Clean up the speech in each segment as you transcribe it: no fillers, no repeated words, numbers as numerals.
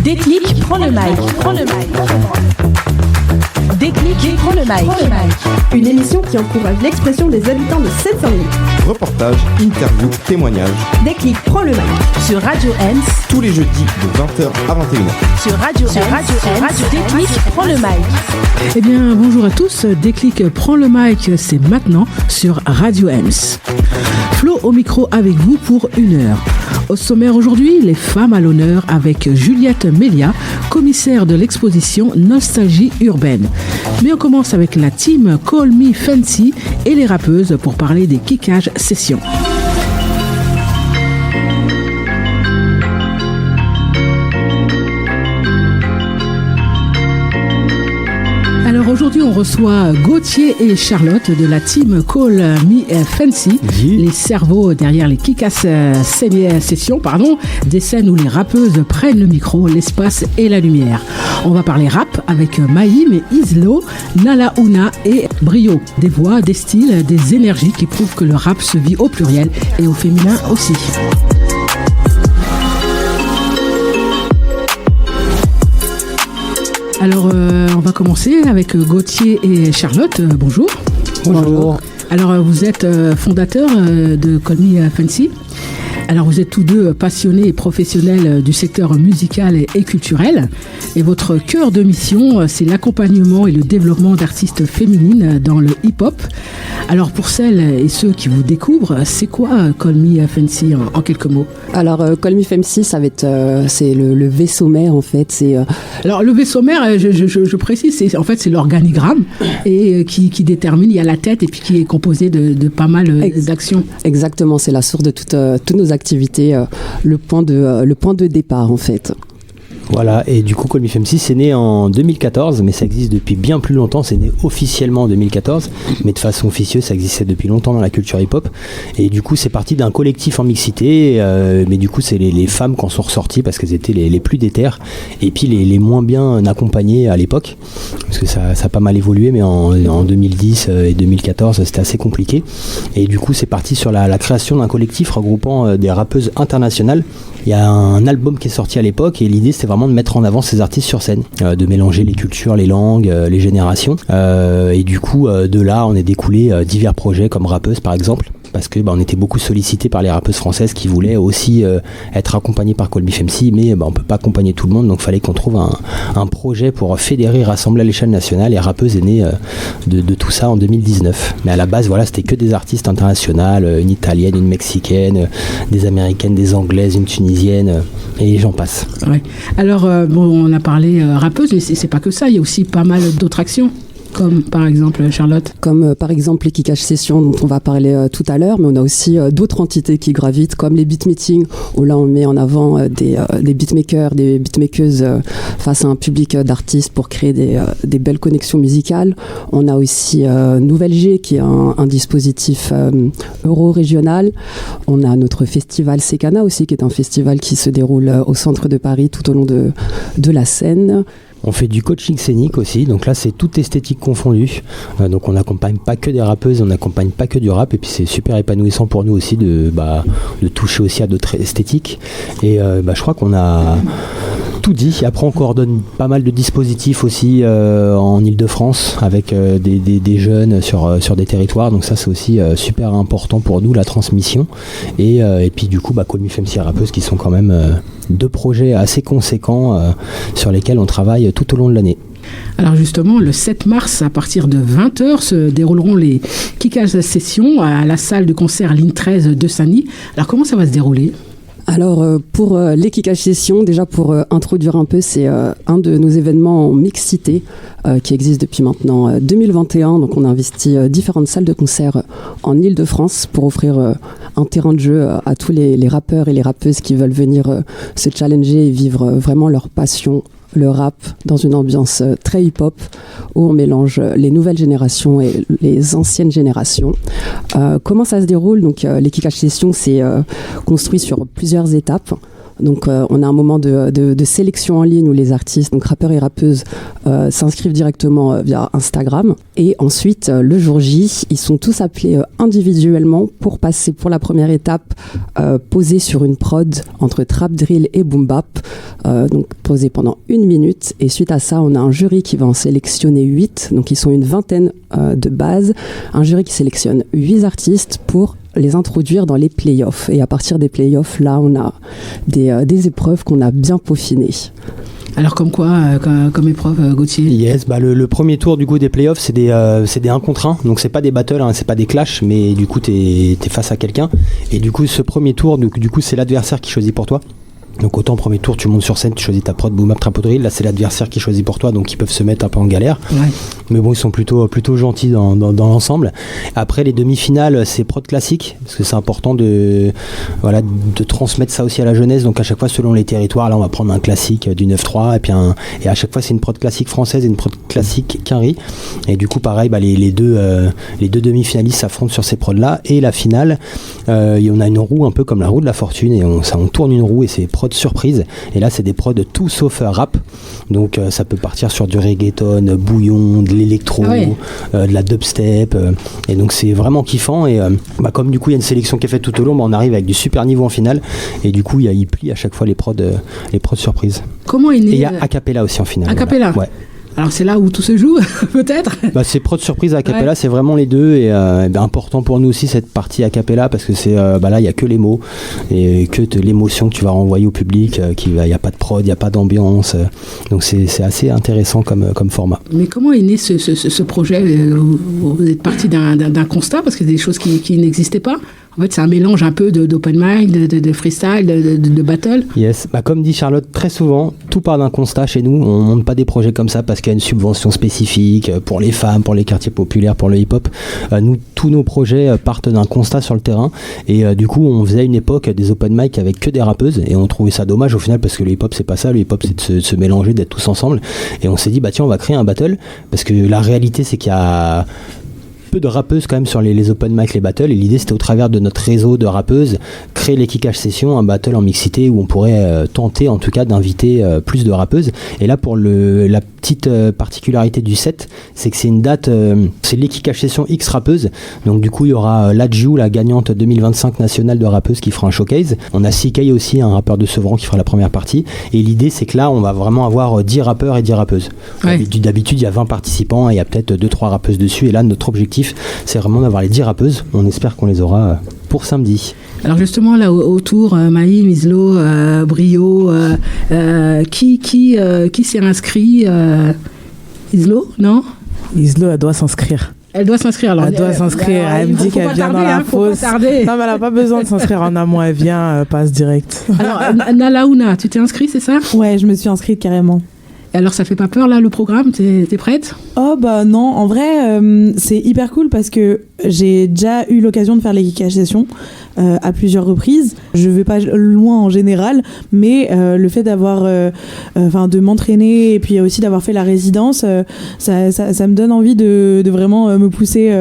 Déclic prend le mic. Déclic prend le mic. Une émission qui encourage l'expression des habitants de Seine-Saint-Denis. Reportages, interviews, témoignages. Déclic prend le mic. Sur Radio Ems. Tous les jeudis de 20h à 21h. Sur Radio Ems. Déclic prend le mic. Eh bien, bonjour à tous. Déclic prend le mic, c'est maintenant sur Radio Ems. Flo au micro avec vous pour 1 heure. Au sommaire aujourd'hui, les femmes à l'honneur avec Juliette Mélia, commissaire de l'exposition Nostalgie urbaine. Mais on commence avec la team Call Me Fancy et les rappeuses pour parler des Kickages Sessions. Alors aujourd'hui, on reçoit Gauthier et Charlotte de la team Call Me Fancy, les cerveaux derrière les Kickages Sessions, des scènes où les rappeuses prennent le micro, l'espace et la lumière. On va parler rap avec Maïm et Islo, Nala Una et Brio. Des voix, des styles, des énergies qui prouvent que le rap se vit au pluriel et au féminin aussi. Alors, on va commencer avec Gauthier et Charlotte. Bonjour. Bonjour. Alors, vous êtes fondateur de Call Me Fancy. Alors, vous êtes tous deux passionnés et professionnels du secteur musical et culturel. Et votre cœur de mission, c'est l'accompagnement et le développement d'artistes féminines dans le hip-hop. Alors, pour celles et ceux qui vous découvrent, c'est quoi Call Me Fancy en quelques mots? Alors, Call Me Fancy, ça va être c'est le vaisseau mère, en fait. Alors, le vaisseau mère, je précise, c'est l'organigramme et qui détermine, il y a la tête et puis qui est composé de pas mal d'actions. Exactement, c'est la source de toutes nos activités, le point de départ, en fait. Voilà, et du coup Call Me Fancy c'est né en 2014, mais ça existe depuis bien plus longtemps. C'est né officiellement en 2014, mais de façon officieuse ça existait depuis longtemps dans la culture hip-hop. Et du coup c'est parti d'un collectif en mixité, mais du coup c'est les femmes qui en sont ressorties parce qu'elles étaient les plus déterres et puis les moins bien accompagnées à l'époque, parce que ça a pas mal évolué, mais en 2010 et 2014 c'était assez compliqué. Et du coup c'est parti sur la création d'un collectif regroupant des rappeuses internationales. Il y a un album qui est sorti à l'époque et l'idée c'était vraiment de mettre en avant ces artistes sur scène, de mélanger les cultures, les langues, les générations. Et du coup, de là, on est découlé divers projets comme Rappeuse par exemple, parce que on était beaucoup sollicité par les rappeuses françaises qui voulaient aussi être accompagnées par Call Me Fancy, mais on peut pas accompagner tout le monde, donc il fallait qu'on trouve un projet pour fédérer, rassembler à l'échelle nationale. Et Rappeuse est né de tout ça en 2019. Mais à la base, voilà, c'était que des artistes internationales, une italienne, une mexicaine, des américaines, des anglaises, une tunisienne, et j'en passe. Ouais. Alors, on a parlé rappeuse, mais c'est pas que ça, il y a aussi pas mal d'autres actions. Comme par exemple Charlotte? Comme par exemple les Kickages Sessions dont on va parler tout à l'heure, mais on a aussi d'autres entités qui gravitent comme les beat meetings où là on met en avant des beatmakers, des beatmakeuses face à un public d'artistes pour créer des belles connexions musicales. On a aussi Nouvelle G qui est un dispositif euro-régional. On a notre festival Secana aussi qui est un festival qui se déroule au centre de Paris tout au long de la Seine. On fait du coaching scénique aussi, donc là c'est toute esthétique confondue, donc on n'accompagne pas que des rappeuses, on n'accompagne pas que du rap, et puis c'est super épanouissant pour nous aussi de toucher aussi à d'autres esthétiques, et je crois qu'on a tout dit. Après on coordonne pas mal de dispositifs aussi en Ile-de-France avec des jeunes sur des territoires, donc ça c'est aussi super important pour nous, la transmission, et puis du coup Call Me Fancy et Rappeuse qui sont quand même 2 projets assez conséquents sur lesquels on travaille tout au long de l'année. Alors justement, le 7 mars, à partir de 20h, se dérouleront les Kickages Sessions à la salle de concert Ligne 13 de Saint-Denis. Alors comment ça va se dérouler ? Alors pour les Kickages Sessions, déjà pour introduire un peu, c'est un de nos événements en mixité qui existe depuis maintenant 2021. Donc on a investi différentes salles de concert en Ile-de-France pour offrir un terrain de jeu à tous les rappeurs et les rappeuses qui veulent venir se challenger et vivre vraiment leur passion, le rap, dans une ambiance très hip-hop où on mélange les nouvelles générations et les anciennes générations. Comment ça se déroule ? Donc les Kickages Sessions, c'est construit sur plusieurs étapes. Donc on a un moment de sélection en ligne où les artistes, donc rappeurs et rappeuses, s'inscrivent directement via Instagram. Et ensuite, le jour J, ils sont tous appelés individuellement pour passer pour la première étape, posés sur une prod entre trap, drill et boom bap. Donc posés pendant 1 minute. Et suite à ça, on a un jury qui va en sélectionner 8. Donc ils sont une vingtaine de base. Un jury qui sélectionne 8 artistes pour les introduire dans les playoffs. Et à partir des playoffs, là, on a des épreuves qu'on a bien peaufinées. Alors comme quoi, comme épreuve, Gauthier? Yes, le premier tour du coup des playoffs, c'est des 1 contre 1, donc c'est pas des battles, c'est pas des clashs, mais du coup t'es face à quelqu'un. Et du coup ce premier tour, du coup c'est l'adversaire qui choisit pour toi. Donc autant premier tour tu montes sur scène, tu choisis ta prod boom bap trap ou drill, là c'est l'adversaire qui choisit pour toi, donc ils peuvent se mettre un peu en galère. Ouais. Mais bon, ils sont plutôt gentils dans l'ensemble. Après les demi-finales, c'est prod classique, parce que c'est important de transmettre ça aussi à la jeunesse. Donc à chaque fois selon les territoires, là on va prendre un classique du 9-3 et à chaque fois c'est une prod classique française et une prod classique quinri. Et du coup pareil, les deux demi-finalistes s'affrontent sur ces prods là. Et la finale, on a une roue un peu comme la roue de la fortune, et on tourne une roue et c'est prod surprise, et là c'est des prods tout sauf rap, donc ça peut partir sur du reggaeton, bouillon, de l'électro, de la dubstep, et donc c'est vraiment kiffant. Et comme du coup il y a une sélection qui est faite tout au long, on arrive avec du super niveau en finale, et du coup il plie à chaque fois les prods surprises. Comment est né? Et il y a a cappella aussi en finale. A cappella, voilà. Ouais. Alors c'est là où tout se joue, peut-être. C'est prod surprise a cappella, c'est vraiment les deux, et important pour nous aussi cette partie a cappella, parce que c'est là il y a que les mots et que l'émotion que tu vas renvoyer au public, il y a pas de prod, il y a pas d'ambiance, donc c'est assez intéressant comme format. Mais comment est né ce projet? Vous êtes parti d'un constat, parce que c'est des choses qui n'existaient pas. En fait, c'est un mélange un peu d'open mic, de freestyle, de battle. Yes, comme dit Charlotte, très souvent, tout part d'un constat chez nous. On ne monte pas des projets comme ça parce qu'il y a une subvention spécifique pour les femmes, pour les quartiers populaires, pour le hip-hop. Nous, tous nos projets partent d'un constat sur le terrain. Et du coup, on faisait à une époque des open mic avec que des rappeuses. Et on trouvait ça dommage au final, parce que le hip-hop, c'est pas ça. Le hip-hop, c'est de se mélanger, d'être tous ensemble. Et on s'est dit, tiens, on va créer un battle. Parce que la réalité, c'est qu'il y a peu de rappeuses quand même sur les open mic, les battles, et l'idée c'était au travers de notre réseau de rappeuses créer les Kikash Sessions, un battle en mixité où on pourrait tenter en tout cas d'inviter plus de rappeuses. Et là pour la petite particularité du set, c'est que c'est une date, c'est les Kikash Sessions X rappeuses, donc du coup il y aura Ladju, la gagnante 2025 nationale de rappeuses, qui fera un showcase. On a CK aussi, un rappeur de Sevran, qui fera la première partie, et l'idée c'est que là on va vraiment avoir 10 rappeurs et 10 rappeuses. Ouais. D'habitude il y a 20 participants et il y a peut-être 2-3 rappeuses dessus, et là notre objectif c'est vraiment d'avoir les 10 rappeuses. On espère qu'on les aura pour samedi. Alors justement là autour, Maïm, Islo, Brio, qui s'est inscrit? Islo, non? Islo, elle doit s'inscrire. Elle doit s'inscrire alors. Elle doit s'inscrire. Elle me dit qu'elle vient dans la fosse. Non, mais elle n'a pas besoin de s'inscrire en amont. Elle vient, passe direct. Alors Nalaouna, tu t'es inscrite, c'est ça? Ouais, je me suis inscrite carrément. Et alors ça fait pas peur là le programme? T'es prête? Oh bah non, en vrai c'est hyper cool parce que j'ai déjà eu l'occasion de faire les Kikash Sessions à plusieurs reprises. Je vais pas loin en général, mais le fait d'avoir de m'entraîner et puis aussi d'avoir fait la résidence, ça me donne envie de vraiment me pousser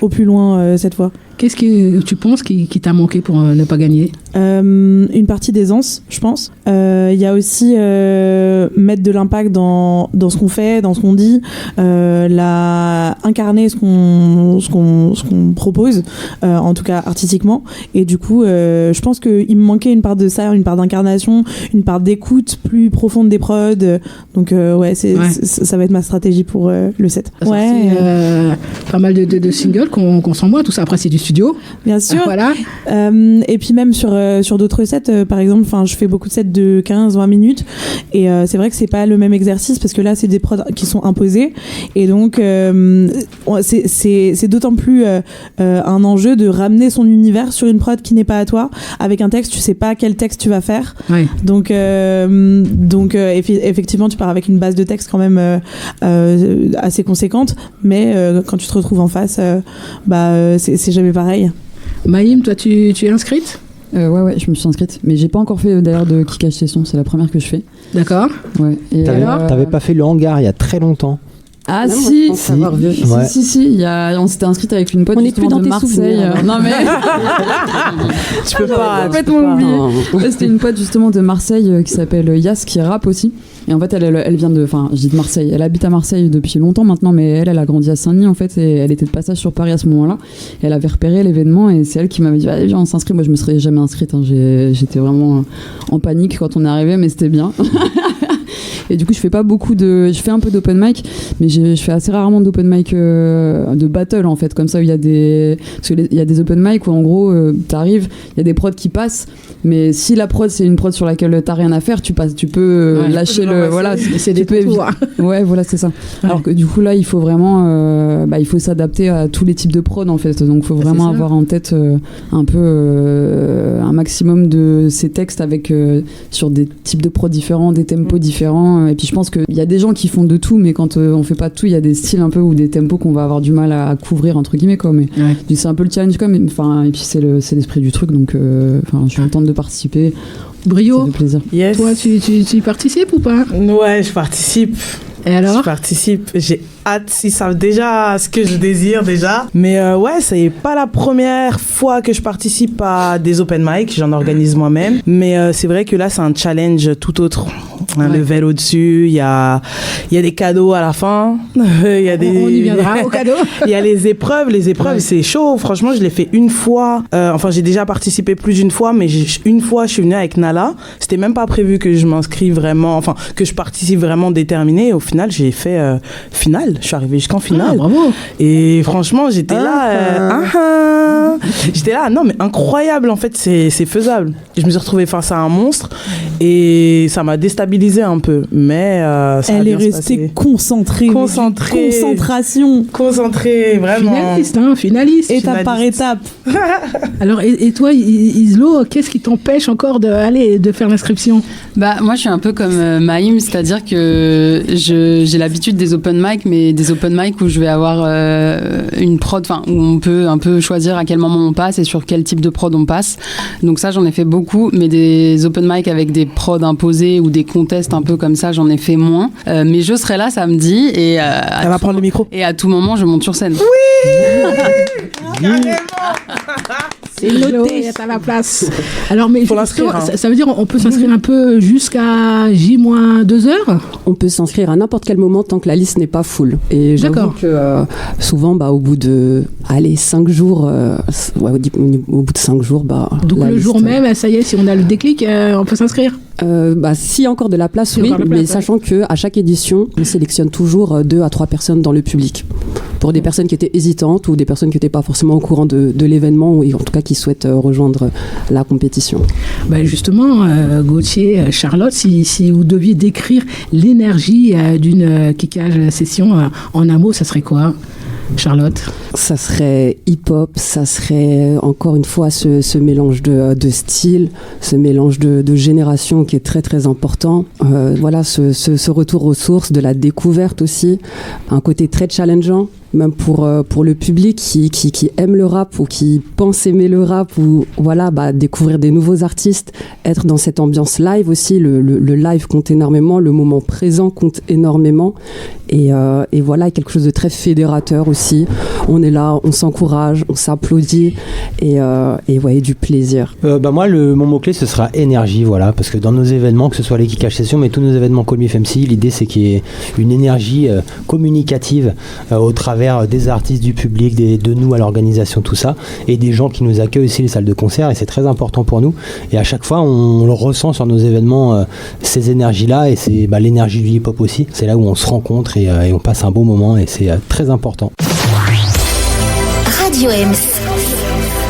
au plus loin cette fois. Qu'est-ce que tu penses qui t'a manqué pour ne pas gagner? Une partie d'aisance, je pense. Il y a aussi mettre de l'impact dans ce qu'on fait, dans ce qu'on dit, incarner ce qu'on propose, en tout cas artistiquement. Et du coup, je pense qu'il me manquait une part de ça, une part d'incarnation, une part d'écoute plus profonde des prods. Donc ça va être ma stratégie pour le set. Pas mal de singles qu'on s'envoie, tout ça. Après, c'est du studio. Bien sûr. Voilà. Et puis même sur d'autres sets, par exemple, je fais beaucoup de sets de 15-20 minutes. Et c'est vrai que c'est pas le même exercice parce que là, c'est des prods qui sont imposés. Et donc, c'est d'autant plus un enjeu de ramener son univers sur une prod qui n'est pas à toi. Avec un texte, tu sais pas quel texte tu vas faire. Ouais. Donc effectivement, tu pars avec une base de texte quand même assez conséquente. Mais quand tu te retrouves en face, c'est jamais pareil. Maïm, toi, tu es inscrite? Ouais, je me suis inscrite. Mais j'ai pas encore fait d'ailleurs de Kikash Session, c'est la première que je fais. D'accord. Ouais. Et t'avais pas fait le hangar il y a très longtemps? Ah non, si, Ouais. si, on s'était inscrite avec une pote On n'est plus justement dans de tes Marseille. souvenirs. Non mais Je peux pas. complètement oublié. Ouais, c'était une pote justement de Marseille qui s'appelle Yas qui rappe aussi. Et en fait elle vient de, enfin je dis de Marseille. Elle habite à Marseille depuis longtemps maintenant, mais elle a grandi à Saint-Denis en fait et elle était de passage sur Paris à ce moment-là. Et elle avait repéré l'événement et c'est elle qui m'avait dit allez viens on s'inscrit. Moi je me serais jamais inscrite. Hein. J'étais vraiment en panique quand on est arrivé, mais c'était bien. Et du coup, je fais un peu d'open mic, mais je fais assez rarement d'open mic de battle en fait, comme ça où il y a des open mic où en gros t'arrives, il y a des prods qui passent, mais si la prod c'est une prod sur laquelle t'as rien à faire, tu peux lâcher c'est des tours. Ouais, voilà, c'est ça. Ouais. Alors que du coup là, il faut vraiment il faut s'adapter à tous les types de prod en fait, donc il faut vraiment avoir en tête un peu un maximum de ces textes avec sur des types de prod différents, des tempos différents. Et puis je pense qu'il y a des gens qui font de tout, mais quand on fait pas de tout, il y a des styles un peu ou des tempos qu'on va avoir du mal à couvrir entre guillemets quoi. Mais c'est un peu le challenge quoi. Mais enfin et puis c'est l'esprit du truc, donc je suis contente de participer. Brio, ça fait plaisir. Yes. Toi tu participes ou pas? Ouais, je participe. Et alors? Je participe. J'ai hâte, ils savent déjà ce que je désire déjà. Mais ouais, c'est pas la première fois que je participe à des open mic. J'en organise moi-même. Mais c'est vrai que là, c'est un challenge tout autre. Un level au-dessus. Il y a des cadeaux à la fin. Il y a des... On y viendra aux cadeaux. Il y a les épreuves. Les épreuves, c'est chaud. Franchement, je l'ai fait une fois. Enfin, j'ai déjà participé plus d'une fois. Mais une fois, je suis venue avec Nala. C'était même pas prévu que je m'inscrive vraiment. Enfin, que je participe vraiment déterminée. Au final, j'ai fait finale. Je suis arrivée jusqu'en finale. Ah, bravo. Et franchement, j'étais là. J'étais là. Non, mais incroyable. En fait, c'est faisable. Je me suis retrouvée face à un monstre. Et ça m'a déstabilisée un peu. Mais ça elle est restée concentrée. Concentration. Concentrée, vraiment. Finaliste. Étape par étape. Alors, et toi, Islo, qu'est-ce qui t'empêche encore de faire l'inscription? Bah, moi, je suis un peu comme Maïm, c'est-à-dire que j'ai l'habitude des open mic, mais des open mic où je vais avoir une prod, enfin, où on peut un peu choisir à quel moment on passe et sur quel type de prod on passe. Donc ça, j'en ai fait beaucoup, mais des open mic avec des prods imposés ou des contests un peu comme ça, j'en ai fait moins. Mais je serai là samedi et elle va prendre le micro. Et à tout moment, je monte sur scène. Oui. C'est noté, à la place. Alors, mais faut l'inscrire, hein. Ça veut dire on peut s'inscrire un peu jusqu'à J-2 heures? On peut s'inscrire à n'importe quel moment tant que la liste n'est pas full. Et j'avoue que souvent, au bout de 5 jours, au bout de 5 jours, donc le jour même, ça y est, si on a le déclic, on peut s'inscrire? S'il y a encore de la place, oui, mais sachant qu'à chaque édition, on sélectionne toujours 2 à 3 personnes dans le public. Pour des personnes qui étaient hésitantes ou des personnes qui n'étaient pas forcément au courant de l'événement ou en tout cas qui souhaitent rejoindre la compétition. Justement, Gauthier, Charlotte, si vous deviez décrire l'énergie d'une Kikage session en un mot, ça serait quoi? Charlotte? Ça serait hip-hop, ça serait encore une fois ce mélange de styles, ce mélange de générations qui est très très important. Voilà, ce retour aux sources, de la découverte aussi, un côté très challengeant, même pour le public qui aime le rap ou qui pense aimer le rap ou voilà, découvrir des nouveaux artistes, être dans cette ambiance live aussi. Le live compte énormément, le moment présent compte énormément et voilà, quelque chose de très fédérateur aussi. On est là, on s'encourage, on s'applaudit et du plaisir. Moi, mon mot-clé, ce sera énergie, voilà, parce que dans nos événements, que ce soit les Kikage Sessions, mais tous nos événements Call Me FMC, l'idée c'est qu'il y ait une énergie communicative au travers des artistes, du public, de nous à l'organisation, tout ça, et des gens qui nous accueillent aussi les salles de concert, et c'est très important pour nous. Et à chaque fois, on le ressent sur nos événements, ces énergies-là, et c'est l'énergie du hip-hop aussi. C'est là où on se rencontre et on passe un bon moment, et c'est très important. Radio Ems.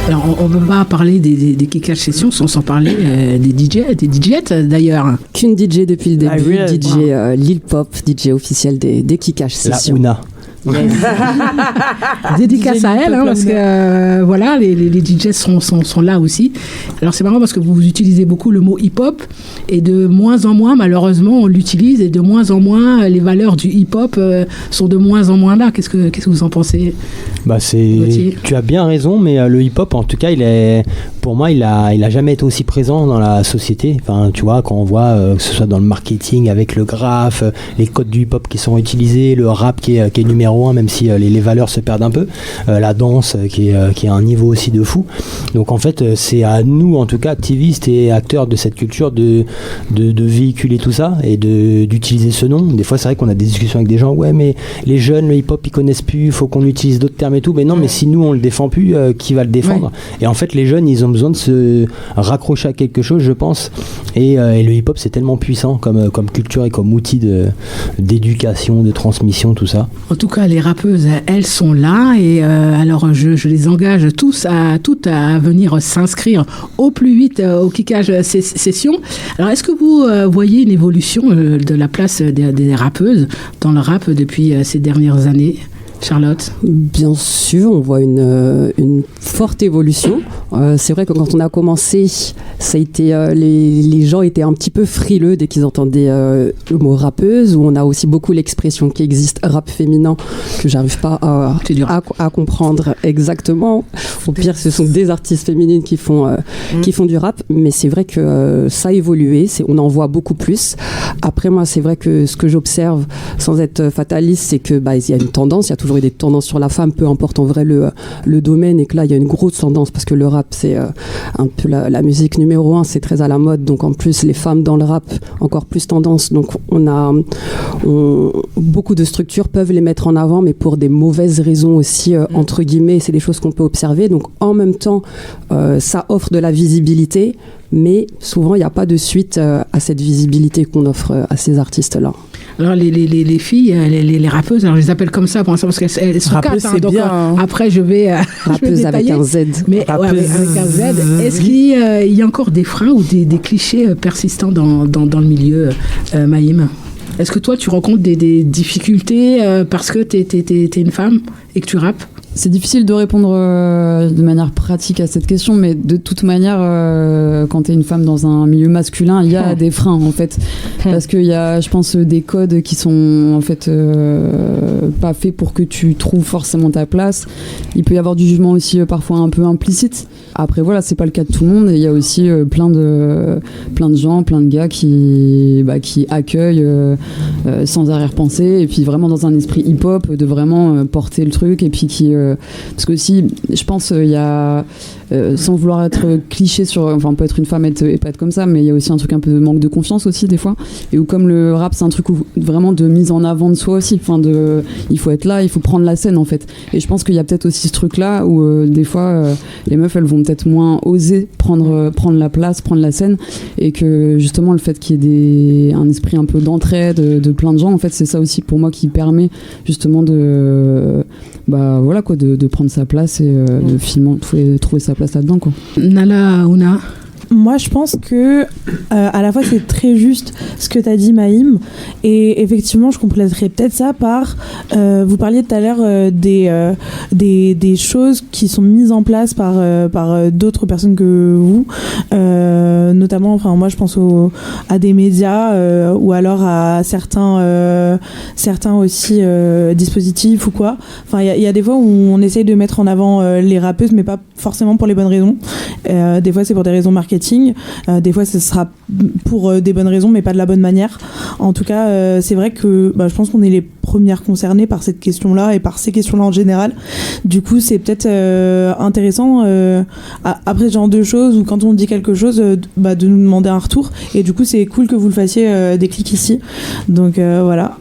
Alors, on ne peut pas parler des Kikage Sessions sans parler des DJs d'ailleurs. Qu'une DJ depuis le début, DJ Lil Pop, DJ officiel des Kikage Sessions. La Ouna. Dédicace à elle, parce que voilà, les DJ sont là aussi. Alors c'est marrant parce que vous utilisez beaucoup le mot hip-hop et de moins en moins, malheureusement, on l'utilise et de moins en moins, les valeurs du hip-hop sont de moins en moins là. Qu'est-ce que vous en pensez? Tu as bien raison, mais le hip-hop, en tout cas, pour moi, il a jamais été aussi présent dans la société. Enfin, tu vois, quand on voit que ce soit dans le marketing avec le graphe, les codes du hip-hop qui sont utilisés, le rap qui est numéro 1, même si les valeurs se perdent un peu, la danse qui est à un niveau aussi de fou. Donc en fait, c'est à nous, en tout cas, activistes et acteurs de cette culture, de véhiculer tout ça et d'utiliser ce nom. Des fois, c'est vrai qu'on a des discussions avec des gens, ouais, mais les jeunes, le hip-hop, ils connaissent plus, il faut qu'on utilise d'autres termes et tout. Mais non, mais si nous, on le défend plus, qui va le défendre? Et en fait, les jeunes, ils ont besoin de se raccrocher à quelque chose, je pense. Et le hip-hop, c'est tellement puissant comme culture et comme outil d'éducation, de transmission, tout ça. En tout cas, les rappeuses, elles sont là. Et alors, je les engage toutes à venir s'inscrire au plus vite au Kickage Session. Alors, est-ce que vous voyez une évolution de la place des rappeuses dans le rap depuis ces dernières années, Charlotte? Bien sûr, on voit une forte évolution. C'est vrai que quand on a commencé, ça a été, les gens étaient un petit peu frileux dès qu'ils entendaient le mot rappeuse, où on a aussi beaucoup l'expression qui existe, rap féminin, que j'arrive pas à comprendre exactement. Au pire, ce sont des artistes féminines qui font du rap, mais c'est vrai que ça a évolué, on en voit beaucoup plus. Après, moi, c'est vrai que ce que j'observe, sans être fataliste, c'est que il y a une tendance, il y a toujours eu des tendances sur la femme, peu importe en vrai le domaine, et que là, il y a une grosse tendance, parce que le rap, c'est un peu la musique numéro 1, c'est très à la mode, donc en plus, les femmes dans le rap, encore plus tendance, donc beaucoup de structures peuvent les mettre en avant, mais pour des mauvaises raisons aussi, entre guillemets, c'est des choses qu'on peut observer, donc en même temps, ça offre de la visibilité, mais souvent, il n'y a pas de suite à cette visibilité qu'on offre à ces artistes-là. Alors les filles, les rappeuses, alors je les appelle comme ça pour l'instant parce qu'elles sont rappeuse, quatre. Donc après je vais rappeuse avec un Z. Mais avec un Z. Est-ce qu'il y a encore des freins ou des clichés persistants dans le milieu, Maïm? Est-ce que toi tu rencontres des difficultés parce que t'es une femme et que tu rappes? C'est difficile de répondre de manière pratique à cette question, mais de toute manière, quand tu es une femme dans un milieu masculin, il y a des freins en fait, parce qu'il y a, je pense, des codes qui sont en fait pas faits pour que tu trouves forcément ta place. Il peut y avoir du jugement aussi parfois un peu implicite. Après voilà, c'est pas le cas de tout le monde, et il y a aussi plein de gens, plein de gars qui accueillent sans arrière-pensée, et puis vraiment dans un esprit hip-hop, de vraiment porter le truc, et puis qui parce que aussi, je pense, il y a, sans vouloir être cliché on peut être une femme et pas être comme ça, mais il y a aussi un truc un peu de manque de confiance aussi des fois, et où comme le rap c'est un truc vraiment de mise en avant de soi aussi, il faut être là, il faut prendre la scène en fait, et je pense qu'il y a peut-être aussi ce truc là où des fois les meufs elles vont peut-être moins oser prendre la place, prendre la scène, et que justement le fait qu'il y ait un esprit un peu d'entraide de plein de gens, en fait c'est ça aussi pour moi qui permet justement de prendre sa place et de finalement trouver sa place là-dedans, quoi. Nala, Ouna? Moi, je pense que à la fois c'est très juste ce que tu as dit, Maïm, et effectivement, je compléterais peut-être ça par vous parliez tout à l'heure des choses qui sont mises en place par d'autres personnes que vous, notamment, moi je pense à des médias ou alors à certains aussi dispositifs ou quoi. Enfin, il y a des fois où on essaye de mettre en avant les rappeuses, mais pas forcément pour les bonnes raisons. Des fois, c'est pour des raisons marketing. Des fois, ce sera pour des bonnes raisons, mais pas de la bonne manière. En tout cas, c'est vrai que je pense qu'on est les premières concernées par cette question-là et par ces questions-là en général. Du coup, c'est peut-être intéressant, après ce genre de choses, ou quand on dit quelque chose, de nous demander un retour. Et du coup, c'est cool que vous le fassiez des clics ici. Donc voilà,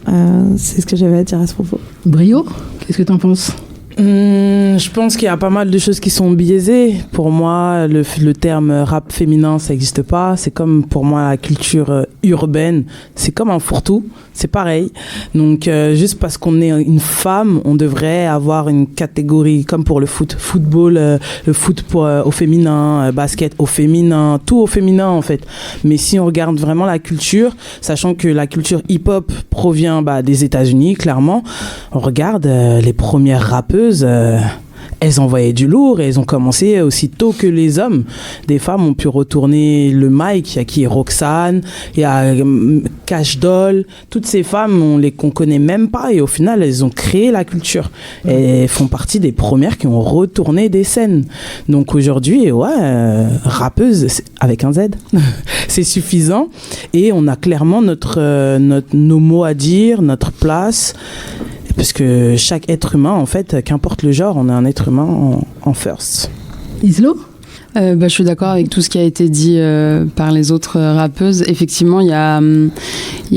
c'est ce que j'avais à dire à ce propos. Brio, qu'est-ce que t'en penses? Je pense qu'il y a pas mal de choses qui sont biaisées. Pour moi, le terme rap féminin, ça n'existe pas. C'est comme pour moi la culture urbaine, c'est comme un fourre-tout, c'est pareil. Donc juste parce qu'on est une femme, on devrait avoir une catégorie comme pour le football, le foot au féminin, basket au féminin, tout au féminin en fait. Mais si on regarde vraiment la culture, sachant que la culture hip-hop provient des États-Unis, clairement, on regarde les premières rappeuses. Elles envoyaient du lourd et elles ont commencé aussitôt que les hommes. Des femmes ont pu retourner le mic. Il y a qui? Roxane, il y a Cash Doll. Toutes ces femmes, qu'on connaît même pas et au final, elles ont créé la culture. Et elles font partie des premières qui ont retourné des scènes. Donc aujourd'hui, rappeuse avec un Z, c'est suffisant. Et on a clairement nos mots à dire, notre place. Parce que chaque être humain, en fait, qu'importe le genre, on est un être humain en first. Islo ? Je suis d'accord avec tout ce qui a été dit par les autres rappeuses. Effectivement, il y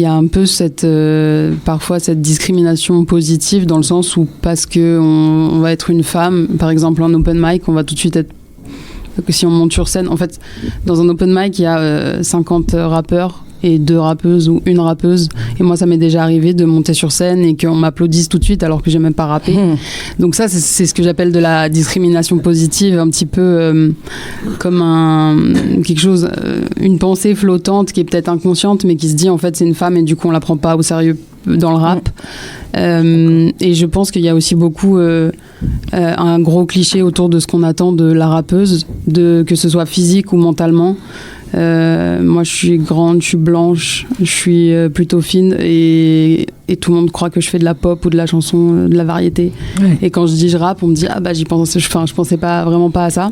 a un peu parfois cette discrimination positive dans le sens où parce qu'on va être une femme, par exemple en open mic, on va tout de suite être... Si on monte sur scène, en fait, dans un open mic, il y a 50 rappeurs et 2 rappeuses ou une rappeuse. Et moi, ça m'est déjà arrivé de monter sur scène et qu'on m'applaudisse tout de suite alors que j'ai même pas rappé. Donc ça, c'est ce que j'appelle de la discrimination positive, un petit peu comme quelque chose, une pensée flottante qui est peut-être inconsciente, mais qui se dit en fait c'est une femme et du coup on la prend pas au sérieux dans le rap. Et je pense qu'il y a aussi beaucoup un gros cliché autour de ce qu'on attend de la rappeuse, que ce soit physique ou mentalement. Moi je suis grande, je suis blanche, je suis plutôt fine et tout le monde croit que je fais de la pop ou de la chanson, de la variété. Et quand je dis je rappe, on me dit je pensais vraiment pas à ça.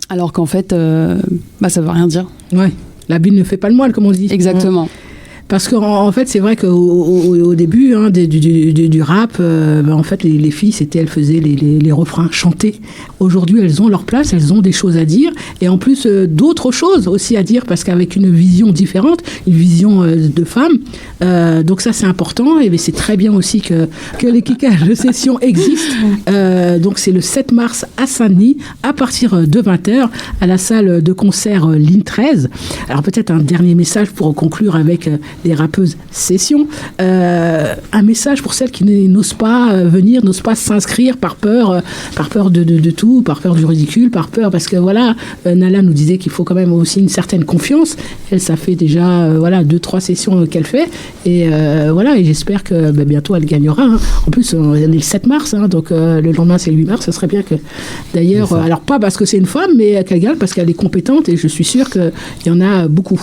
Alors qu'en fait ça veut rien dire. La bille ne fait pas le moine, comme on dit. Exactement. Parce qu'en fait, c'est vrai qu'au début du rap, en fait, les filles, elles faisaient les refrains chantés. Aujourd'hui, elles ont leur place, elles ont des choses à dire. Et en plus, d'autres choses aussi à dire, parce qu'avec une vision différente, une vision de femme. Donc ça, c'est important. Et c'est très bien aussi que les kickages de session existent. Donc c'est le 7 mars à Saint-Denis, à partir de 20h, à la salle de concert Ligne 13. Alors peut-être un dernier message pour conclure avec... des rappeuses sessions, un message pour celles qui n'osent pas venir, n'osent pas s'inscrire par peur de tout, par peur du ridicule, par peur, parce que voilà, Nala nous disait qu'il faut quand même aussi une certaine confiance. Elle, ça fait déjà 2-3 sessions qu'elle fait, et et j'espère que bientôt elle gagnera. En plus, on est le 7 mars, donc le lendemain c'est le 8 mars, ce serait bien que, d'ailleurs, alors pas parce que c'est une femme, mais qu'elle gagne parce qu'elle est compétente, et je suis sûre qu'il y en a beaucoup.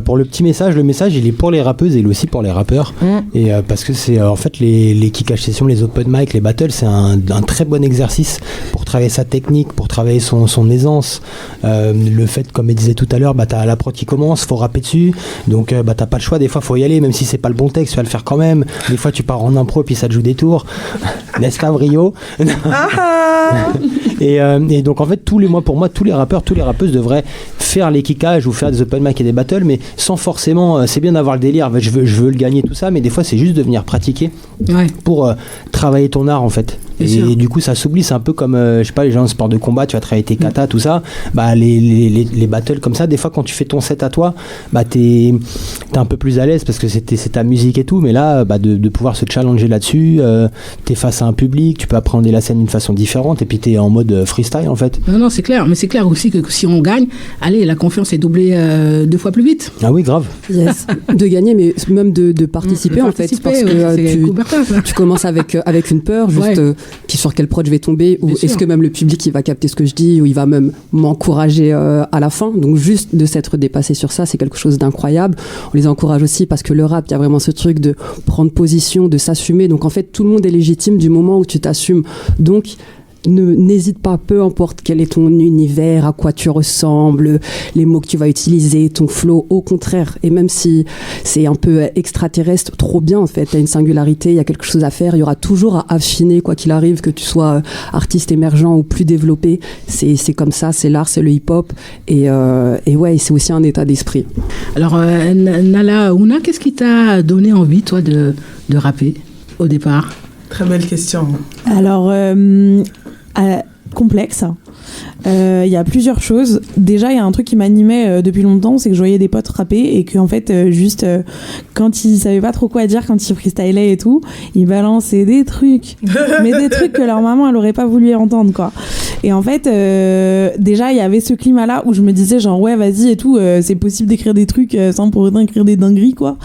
Pour le petit message, le message il est pour les rappeuses et il est aussi pour les rappeurs. Et parce que c'est en fait les kick-ash sessions, les open mic, les battles, c'est un très bon exercice pour travailler sa technique, pour travailler son aisance. Le fait, comme elle disait tout à l'heure, t'as la prod qui commence, faut rapper dessus, donc t'as pas le choix, des fois faut y aller, même si c'est pas le bon texte, tu vas le faire quand même. Des fois tu pars en impro et puis ça te joue des tours, n'est-ce pas Brio? Et donc en fait pour moi tous les rappeurs, tous les rappeuses devraient faire les kickages ou faire des open mic et des battles, mais sans forcément, c'est bien d'avoir le délire, je veux le gagner, tout ça, mais des fois c'est juste de venir pratiquer pour travailler ton art en fait. Et du coup ça s'oublie, c'est un peu comme les gens en sport de combat, tu vas travailler tes katas, tout ça, les battles comme ça, des fois quand tu fais ton set à toi, t'es un peu plus à l'aise parce que c'est ta musique et tout, mais là de pouvoir se challenger là-dessus, t'es face à un public, tu peux appréhender la scène d'une façon différente et puis t'es en mode freestyle en fait. Non, c'est clair, mais c'est clair aussi que si on gagne, allez, la confiance est doublée 2 fois plus vite. Ah oui, grave. Yes. De gagner, mais même de participer en fait, parce que tu commences avec une peur, juste sur quelle prod je vais tomber, ou est-ce que même le public il va capter ce que je dis, ou il va même m'encourager à la fin. Donc juste de s'être dépassé sur ça, c'est quelque chose d'incroyable. On les encourage aussi parce que le rap, il y a vraiment ce truc de prendre position, de s'assumer. Donc en fait, tout le monde est légitime du moment où tu t'assumes. Donc n'hésite pas, peu importe quel est ton univers, à quoi tu ressembles, les mots que tu vas utiliser, ton flow, au contraire. Et même si c'est un peu extraterrestre, trop bien en fait, t'as une singularité, il y a quelque chose à faire, il y aura toujours à affiner quoi qu'il arrive, que tu sois artiste émergent ou plus développé. C'est comme ça, c'est l'art, c'est le hip-hop, et c'est aussi un état d'esprit. Alors Nala, Ouna, qu'est-ce qui t'a donné envie toi de rapper au départ? Très belle question. Alors, complexe. Il y a plusieurs choses. Déjà, il y a un truc qui m'animait depuis longtemps, c'est que je voyais des potes rapper et qu'en fait, quand ils savaient pas trop quoi dire, quand ils freestylaient et tout, ils balançaient des trucs. Mais des trucs que leur maman, elle aurait pas voulu entendre, quoi. Et en fait, déjà, il y avait ce climat-là où je me disais genre, ouais, vas-y et tout, c'est possible d'écrire des trucs sans pour autant écrire des dingueries, quoi.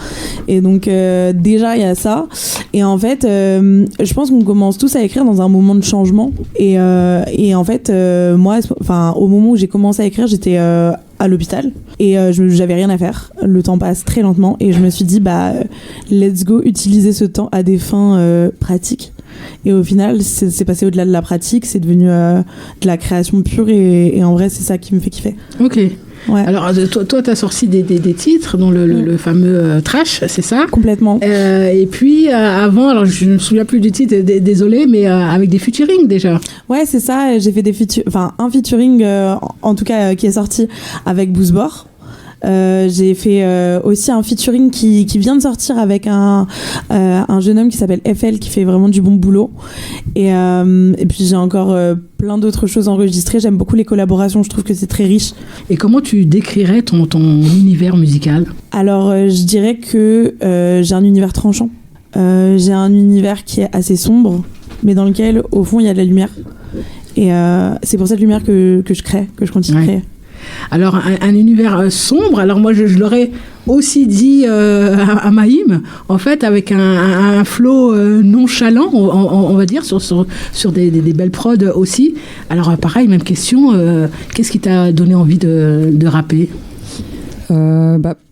Et donc, déjà, il y a ça. Et en fait, je pense qu'on commence tous à écrire dans un moment de changement. Et en fait, moi, au moment où j'ai commencé à écrire, j'étais à l'hôpital et j'avais rien à faire. Le temps passe très lentement et je me suis dit, let's go utiliser ce temps à des fins pratiques. Et au final, c'est passé au-delà de la pratique, c'est devenu de la création pure et en vrai, c'est ça qui me fait kiffer. Ok. Ouais. Alors, toi, tu as sorti des titres, dont le fameux Trash, c'est ça? Complètement. Et puis, avant, alors je ne me souviens plus du titre, désolé, mais avec des featuring déjà. Ouais, c'est ça. J'ai fait un featuring, en tout cas, qui est sorti avec Bouzbor. J'ai fait aussi un featuring qui vient de sortir avec un jeune homme qui s'appelle FL qui fait vraiment du bon boulot et puis j'ai encore plein d'autres choses enregistrées. J'aime beaucoup les collaborations, je trouve que c'est très riche. Et comment tu décrirais ton univers musical? Alors je dirais que j'ai un univers tranchant, j'ai un univers qui est assez sombre mais dans lequel au fond il y a de la lumière et c'est pour cette lumière que je crée, que je continue de créer. Alors, un univers sombre, alors moi je l'aurais aussi dit à Maïm, en fait, avec un flow nonchalant, on va dire, sur des belles prods aussi. Alors, pareil, même question, qu'est-ce qui t'a donné envie de rapper?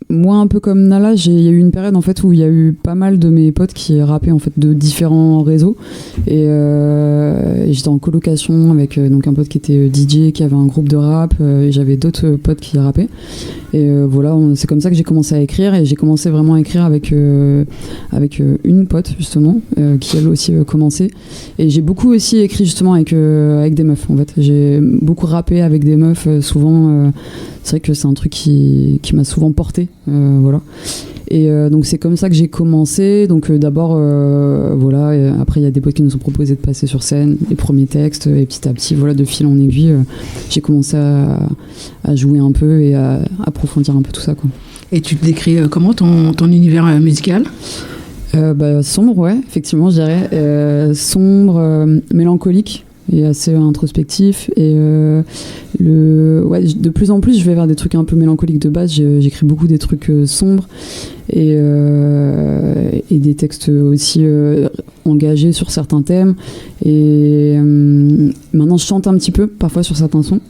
Moi, un peu comme Nala, il y a eu une période en fait où il y a eu pas mal de mes potes qui rappaient en fait de différents réseaux et j'étais en colocation avec donc un pote qui était DJ, qui avait un groupe de rap et j'avais d'autres potes qui rappaient et voilà, c'est comme ça que j'ai commencé à écrire et j'ai commencé vraiment à écrire avec une pote justement qui elle aussi commençait et j'ai beaucoup aussi écrit justement avec des meufs en fait. J'ai beaucoup rappé avec des meufs souvent. C'est vrai que c'est un truc qui m'a souvent porté, voilà. Et donc c'est comme ça que j'ai commencé. Donc d'abord, voilà. Et après il y a des potes qui nous ont proposé de passer sur scène, les premiers textes, et petit à petit, voilà, de fil en aiguille, j'ai commencé à jouer un peu et à approfondir un peu tout ça, quoi. Et tu te décris comment ton univers musical? Sombre, ouais, effectivement, je dirais sombre, mélancolique. Et assez introspectif et de plus en plus je vais vers des trucs un peu mélancoliques. De base j'écris beaucoup des trucs sombres et des textes aussi engagés sur certains thèmes et maintenant je chante un petit peu parfois sur certains sons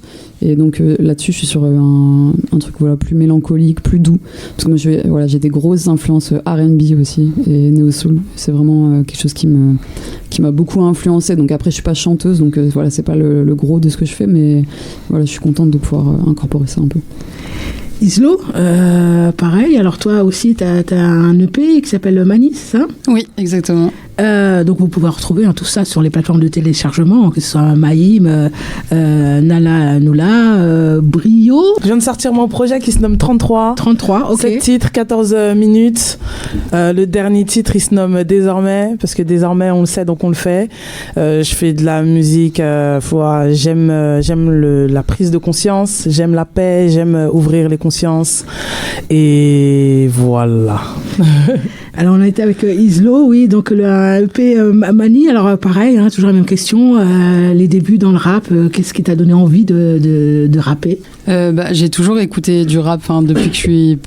et donc là-dessus je suis sur un truc voilà, plus mélancolique, plus doux parce que moi j'ai des grosses influences R&B aussi et néo soul, c'est vraiment quelque chose qui m'a beaucoup influencé. Donc après je suis pas chanteuse donc voilà, c'est pas le gros de ce que je fais mais voilà, je suis contente de pouvoir incorporer ça un peu. Islo, pareil, alors toi aussi t'as un EP qui s'appelle Mani, c'est ça? Oui, exactement. Donc vous pouvez retrouver tout ça sur les plateformes de téléchargement, que ce soit Maïm, Nala Noula, Brio. Je viens de sortir mon projet qui se nomme 33. 33, ok. 7 titres, 14 minutes. Le dernier titre, il se nomme Désormais, parce que désormais, on le sait, donc on le fait. Je fais de la musique, j'aime la prise de conscience, j'aime la paix, j'aime ouvrir les consciences. Et voilà. Alors on a été avec Islo, oui, donc le EP Mani. Alors pareil, toujours la même question, les débuts dans le rap, qu'est-ce qui t'a donné envie de rapper? J'ai toujours écouté du rap depuis que je suis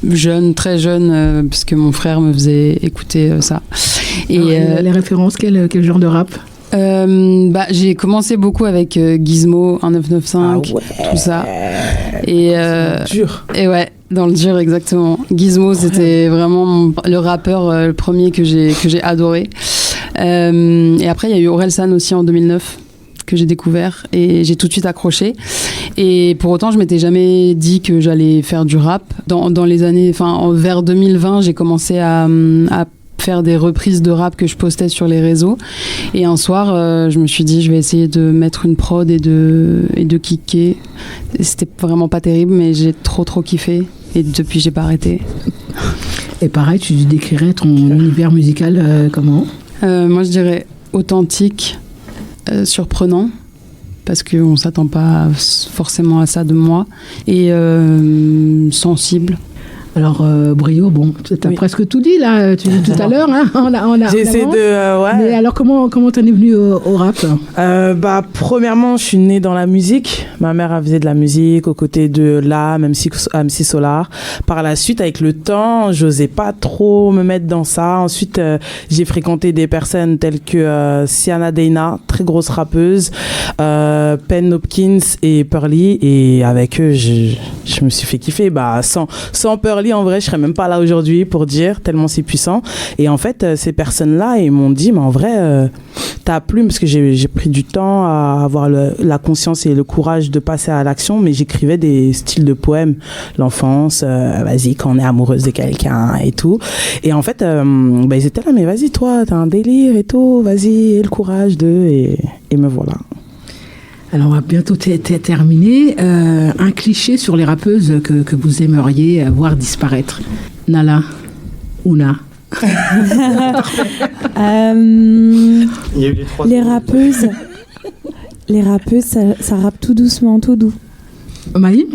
jeune, très jeune, parce que mon frère me faisait écouter ça. Et les références, quel genre de rap? J'ai commencé beaucoup avec Gizmo, 1995, tout ça. Et dur. Et ouais, dans le dur, exactement. Gizmo, c'était vraiment le rappeur le premier que j'ai adoré. Et après, il y a eu Orelsan aussi en 2009 que j'ai découvert et j'ai tout de suite accroché. Et pour autant, je m'étais jamais dit que j'allais faire du rap. Dans les années, vers 2020, j'ai commencé à faire des reprises de rap que je postais sur les réseaux et un soir je me suis dit je vais essayer de mettre une prod et de kicker. C'était vraiment pas terrible mais j'ai trop kiffé et depuis j'ai pas arrêté. Et pareil, tu décrirais ton univers musical comment? Moi, je dirais authentique, surprenant, parce qu'on ne s'attend pas forcément à ça de moi, et sensible. Alors, Brio, bon, tu as presque tout dit là, tu dis tout à l'heure. Hein, j'ai essayé de. Ouais. Mais alors, comment t'en es venu au rap? Premièrement, je suis née dans la musique. Ma mère elle faisait de la musique aux côtés de MC Solar. Par la suite, avec le temps, j'osais pas trop me mettre dans ça. Ensuite, j'ai fréquenté des personnes telles que Siana Deina, très grosse rappeuse, Penn Hopkins et Pearly. Et avec eux, je me suis fait kiffer. Sans Pearly, en vrai, je serais même pas là aujourd'hui pour dire, tellement c'est puissant. Et en fait, ces personnes-là, ils m'ont dit, mais en vrai, t'as plu, parce que j'ai pris du temps à avoir la conscience et le courage de passer à l'action, mais j'écrivais des styles de poèmes, l'enfance, vas-y, quand on est amoureuse de quelqu'un et tout. Et en fait, ils étaient là, mais vas-y, toi, t'as un délire et tout, vas-y, et le courage et me voilà. Alors, on va bientôt terminer. Un cliché sur les rappeuses que vous aimeriez voir disparaître. Nala, Ouna. Les rappeuses, ça rappe tout doucement, tout doux. Maïm,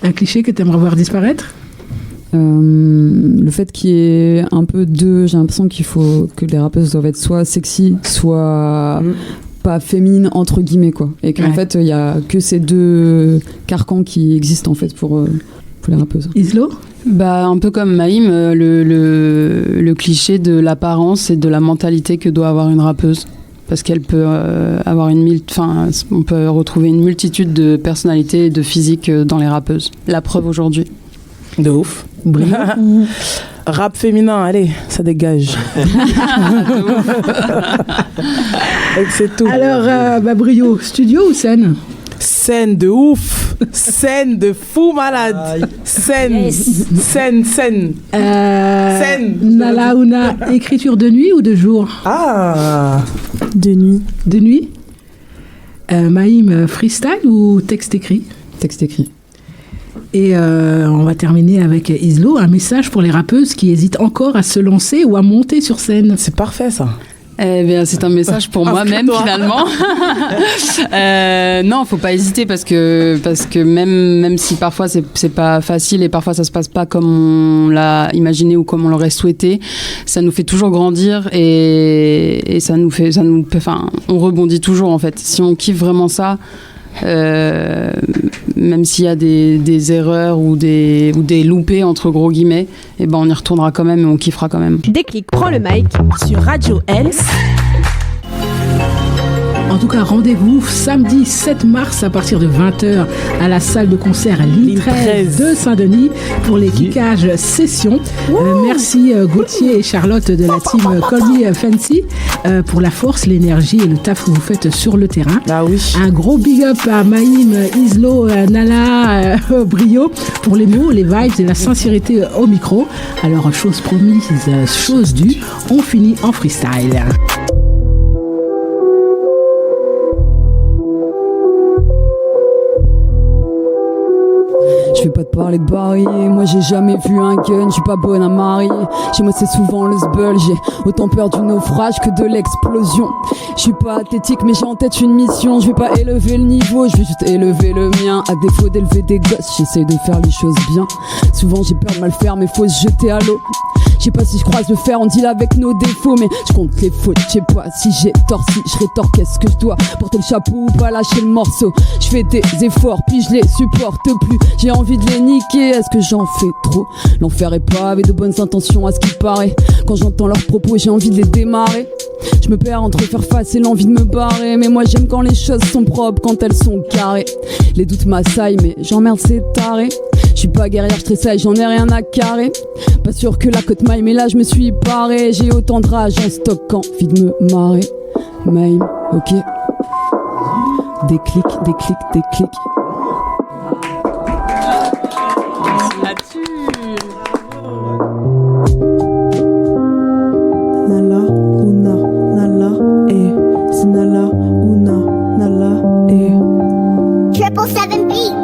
un cliché que tu aimerais voir disparaître? Le fait qu'il y ait un peu j'ai l'impression qu'il faut que les rappeuses doivent être soit sexy, soit pas féminine entre guillemets quoi, et qu'en fait il y a que ces deux carcans qui existent en fait pour les rappeuses. Islo? Un peu comme Maïm, le cliché de l'apparence et de la mentalité que doit avoir une rappeuse, parce qu'elle peut avoir on peut retrouver une multitude de personnalités et de physiques dans les rappeuses. La preuve aujourd'hui. De ouf. Rap féminin, allez, ça dégage. Et c'est tout. Alors, Brio, studio ou scène? Scène de ouf. Scène de fou malade. Scène. Scène. Nala, Ouna, écriture de nuit ou de jour? De nuit. De nuit. Maïm, freestyle ou texte écrit? Texte écrit. Et on va terminer avec Islo, un message pour les rappeuses qui hésitent encore à se lancer ou à monter sur scène. C'est parfait ça. C'est un message pour moi-même finalement. Non, faut pas hésiter parce que même si parfois c'est pas facile et parfois ça se passe pas comme on l'a imaginé ou comme on l'aurait souhaité, ça nous fait toujours grandir et on rebondit toujours en fait. Si on kiffe vraiment ça. Même s'il y a des erreurs ou des loupés entre gros guillemets, on y retournera quand même et on kiffera quand même. Déclic prend le mic sur Radio Else. En tout cas, rendez-vous samedi 7 mars à partir de 20h à la salle de concert Ligne 13 de Saint-Denis pour les kickages sessions. Merci Gauthier et Charlotte de la team Call Me Fancy pour la force, l'énergie et le taf que vous faites sur le terrain. Ah oui. Un gros big up à Maïm, Islo, Nala, Brio pour les mots, les vibes et la sincérité au micro. Alors, chose promise, chose due, on finit en freestyle. Je vais pas te parler de Barry, moi j'ai jamais vu un gun, je suis pas bonne à marier. Chez moi c'est souvent le sbull, j'ai autant peur du naufrage que de l'explosion. Je suis pas athétique mais j'ai en tête une mission, je vais pas élever le niveau, je vais juste élever le mien. À défaut d'élever des gosses, j'essaye de faire les choses bien. Souvent j'ai peur de mal faire mais faut se jeter à l'eau. Je sais pas si je croise le fer, on deal avec nos défauts, mais je compte les fautes, je sais pas si j'ai tort, si je rétorque, est-ce que je dois porter le chapeau ou pas lâcher le morceau. Je fais des efforts, puis je les supporte plus, j'ai envie de les niquer, est-ce que j'en fais trop? L'enfer est pas avec de bonnes intentions à ce qu'il paraît. Quand j'entends leurs propos, j'ai envie de les démarrer. Je me perds entre faire face et l'envie de me barrer. Mais moi j'aime quand les choses sont propres, quand elles sont carrées. Les doutes m'assaillent mais j'emmerde ces tarés. Je suis pas guerrière, je tressaille, j'en ai rien à carrer. Pas sûr que la côte maille, mais là je me suis paré. J'ai autant de rage en stock qu'envie de me marrer. Maïm, ok. Déclic, déclic, déclic. Nala, Ouna, Nala, c'est Nala, Ouna, Nala, 777 Beats.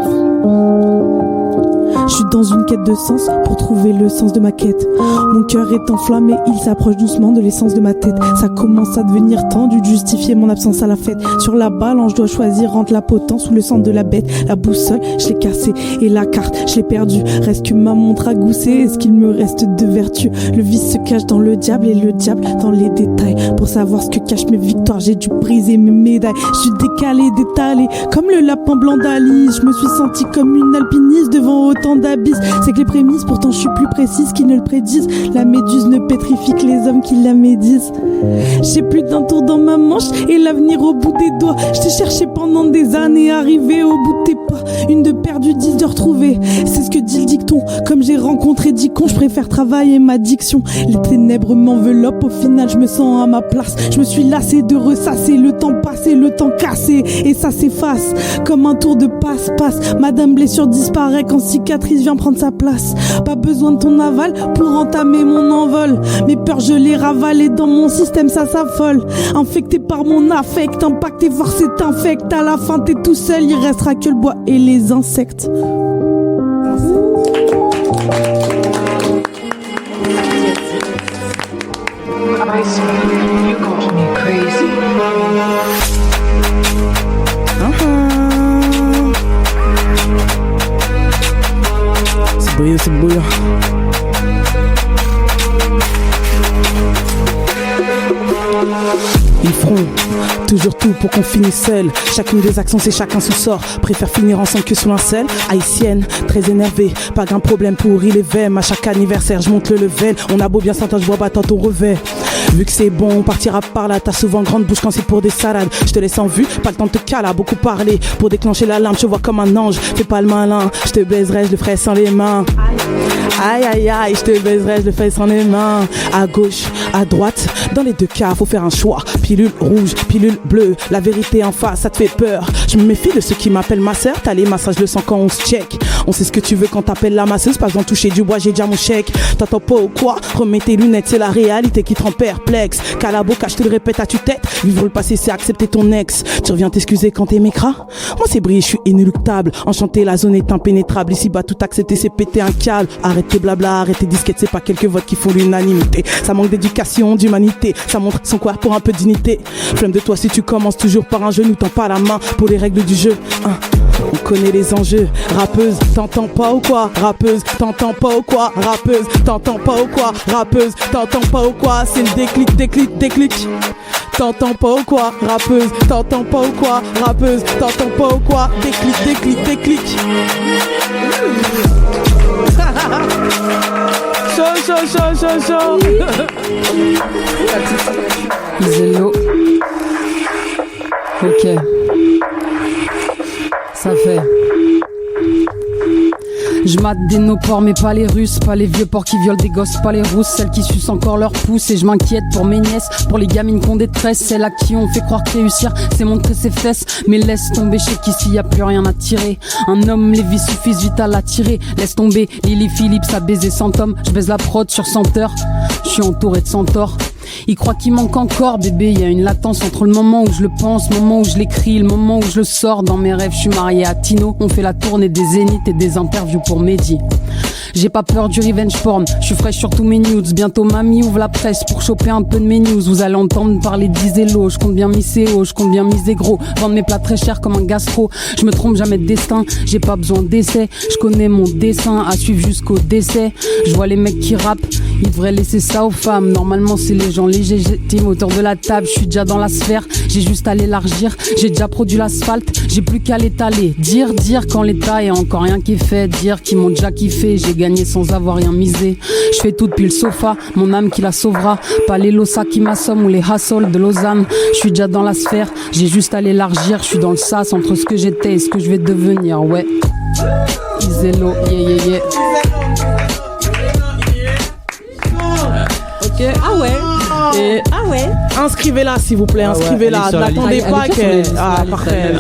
Je suis dans une quête de sens pour trouver le sens de ma quête. Mon cœur est enflammé, il s'approche doucement de l'essence de ma tête. Ça commence à devenir tendu de justifier mon absence à la fête. Sur la balance, je dois choisir entre la potence ou le sang de la bête. La boussole, je l'ai cassée et la carte, je l'ai perdue. Reste que ma montre à gousser, est-ce qu'il me reste de vertu? Le vice se cache dans le diable et le diable dans les détails. Pour savoir ce que cachent mes victoires, j'ai dû briser mes médailles. Je suis décalé, détalé, comme le lapin blanc d'Alice. Je me suis sentie comme une alpiniste devant autant d'abysses. C'est que les prémices, pourtant je suis plus précise qu'ils ne le prédisent. La méduse ne pétrifie que les hommes qui la médisent. J'ai plus d'un tour dans ma manche et l'avenir au bout des doigts. Je t'ai cherché pendant des années, arrivé au bout de tes pas. Une de perdue, 10 de retrouvée. C'est ce que dit le dicton. Comme j'ai rencontré 10 cons, je préfère travailler ma diction. Les ténèbres m'enveloppent, au final je me sens à ma place. Je me suis lassé de ressasser, le temps passé, le temps cassé. Et ça s'efface, comme un tour de passe-passe. Madame blessure disparaît quand cicatrice vient prendre sa place. Pas besoin de ton aval pour entamer mon envol. Mes peurs je les ravale et dans mon système ça s'affole. Infecté par mon affect, impacté forcé t'infecte. À la fin t'es tout seul, il restera que le bois et les insectes. C'est bouillant, c'est bouillant. Ils feront toujours tout pour qu'on finisse seul. Chacune des actions c'est chacun son sort. Préfère finir ensemble que sous un seul. Haïtienne, très énervée, pas qu'un problème pour y les veines. À chaque anniversaire je monte le level. On a beau bien s'entendre, je vois pas tant ton revers. Vu que c'est bon, on partira par là. T'as souvent grande bouche quand c'est pour des salades. Je te laisse en vue, pas le temps de te caler, beaucoup parler. Pour déclencher l'alarme, je te vois comme un ange. Fais pas le malin, je te baiserai, je le ferai sans les mains. Aïe aïe aïe, je te baiserai, je le ferai sans les mains. À gauche, à droite, dans les deux cas, faut faire un choix. Pilule rouge, pilule bleue, la vérité en face, ça te fait peur. Je me méfie de ceux qui m'appellent ma sœur. T'as les massages le sang quand on se check. On sait ce que tu veux quand t'appelles la masseuse. Pas besoin de toucher du bois, j'ai déjà mon chèque. T'entends pas ou quoi? Remets tes lunettes, c'est la réalité qui te rend perplexe. Qu'à la boca, je te le répète à tue-tête. Vivre le passé, c'est accepter ton ex. Tu reviens t'excuser quand t'es mécra? Moi c'est brille, je suis inéluctable. Enchanté, la zone est impénétrable. Ici bas tout accepter, c'est péter un câble. Arrête tes blabla, arrête tes disquettes. C'est pas quelques votes qui font l'unanimité. Ça manque d'éducation, d'humanité. Ça montre son quoi pour un peu de dignité. Flemme de toi si tu commences toujours par un genou. Tends pas la main pour les règles du jeu. On connaît les enjeux. Rappeuse, t'entends pas ou quoi? Rappeuse, t'entends pas ou quoi? Rappeuse, t'entends pas ou quoi? Rappeuse, t'entends pas ou quoi? C'est le déclic, déclic, déclic. T'entends pas ou quoi? Rappeuse, t'entends pas ou quoi? Rappeuse, t'entends pas ou quoi? Déclic, déclic, déclic. Chaud, chaud, chaud, chaud, chaud. Zélo. Ok. Ça fait. Je mate des no-ports mais pas les Russes, pas les vieux porcs qui violent des gosses, pas les rousses, celles qui sucent encore leurs pouces. Et je m'inquiète pour mes nièces, pour les gamines qu'on détresse, celles à qui on fait croire que réussir c'est montrer ses fesses. Mais laisse tomber, je sais qu'ici y a plus rien à tirer. Un homme, les vies suffisent vite à l'attirer. Laisse tomber, Lily Phillips a baisé 100 hommes. Je baise la prod sur 100 heures, je suis entouré de centaures. Il croit qu'il manque encore, bébé, y a une latence entre le moment où je le pense, le moment où je l'écris, le moment où je le sors. Dans mes rêves, je suis marié à Tino. On fait la tournée des zéniths et des interviews pour Mehdi. J'ai pas peur du revenge porn, je suis fraîche sur tous mes news. Bientôt mamie ouvre la presse pour choper un peu de mes news. Vous allez entendre parler d'Isélo, je compte bien miser haut, je compte bien miser gros. Vendre mes plats très chers comme un gastro, je me trompe jamais de destin. J'ai pas besoin d'essai, je connais mon dessin à suivre jusqu'au décès. Je vois les mecs qui rappent, ils devraient laisser ça aux femmes. Normalement c'est les gens légitimes autour de la table. Je suis déjà dans la sphère, j'ai juste à l'élargir. J'ai déjà produit l'asphalte, j'ai plus qu'à l'étaler. Dire quand l'état est encore rien qui est fait. Dire qu'ils m'ont déjà kiffé, j'ai gagné sans avoir rien misé. Je fais tout depuis le sofa, mon âme qui la sauvera. Pas les Losa qui m'assomment ou les Hassol de Lausanne. Je suis déjà dans la sphère, j'ai juste à l'élargir. Je suis dans le sas entre ce que j'étais et ce que je vais devenir, ouais. Isélo, yeah yeah yeah. Ok, ah ouais. Et ah ouais. Inscrivez-la s'il vous plaît, inscrivez-la. N'attendez pas qu'elle. Ah parfait.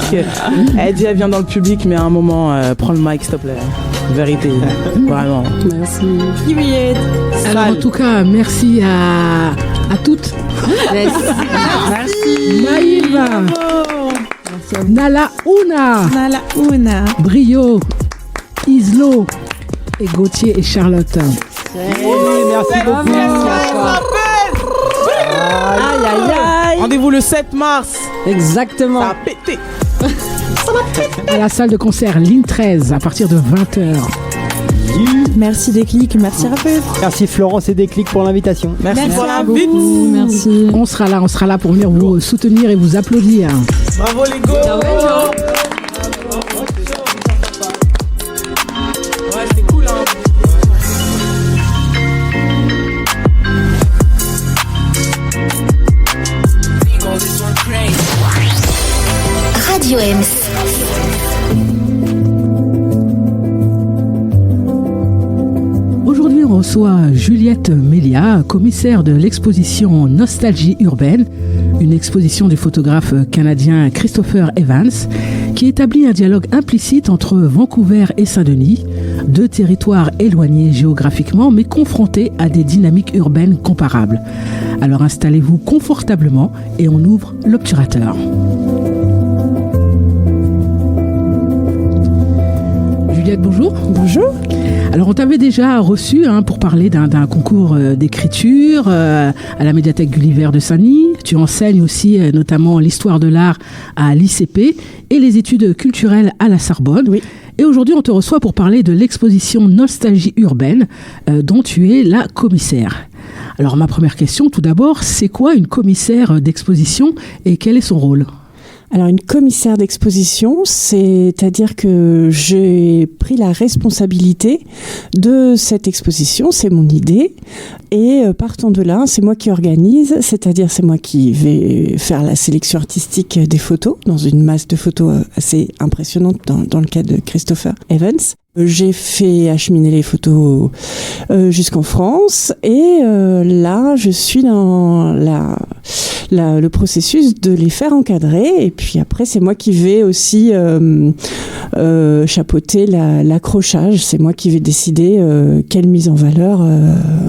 Elle dit elle vient dans le public, mais à un moment, prends le mic s'il te plaît. Vérité, vraiment. Merci. Alors en tout cas, merci à toutes. Yes. Merci. Maïva. Nala Una. Nala Una. Brio. Islo. et Gauthier et Charlotte. Merci beaucoup. Aïe, aïe, aïe. Rendez-vous le 7 mars. Exactement. Ça a pété. À la salle de concert Ligne 13 à partir de 20h. Merci Déclic, merci Raphaël. Merci Florence et Déclic pour l'invitation. Merci pour à l'invite. vous. Merci. On sera là pour venir vous soutenir et vous applaudir. Bravo les gars. Ouais, c'est cool hein. Radio Ems. Aujourd'hui, on reçoit Juliette Mélia, commissaire de l'exposition Nostalgie urbaine, une exposition du photographe canadien Christopher Evans, qui établit un dialogue implicite entre Vancouver et Saint-Denis, deux territoires éloignés géographiquement mais confrontés à des dynamiques urbaines comparables. Alors installez-vous confortablement et on ouvre l'obturateur. Juliette, bonjour. Bonjour. Alors on t'avait déjà reçu pour parler d'un concours d'écriture à la médiathèque Gulliver de Saint-Denis. Tu enseignes aussi notamment l'histoire de l'art à l'ICP et les études culturelles à la Sorbonne. Oui. Et aujourd'hui on te reçoit pour parler de l'exposition Nostalgie urbaine dont tu es la commissaire. Alors ma première question tout d'abord, c'est quoi une commissaire d'exposition et quel est son rôle ? Alors une commissaire d'exposition, c'est-à-dire que j'ai pris la responsabilité de cette exposition, c'est mon idée, et partant de là, c'est moi qui organise, c'est-à-dire c'est moi qui vais faire la sélection artistique des photos, dans une masse de photos assez impressionnante dans le cas de Christopher Evans. J'ai fait acheminer les photos jusqu'en France et là, je suis dans le processus de les faire encadrer et puis après, c'est moi qui vais aussi chapeauter l'accrochage. C'est moi qui vais décider quelle mise en valeur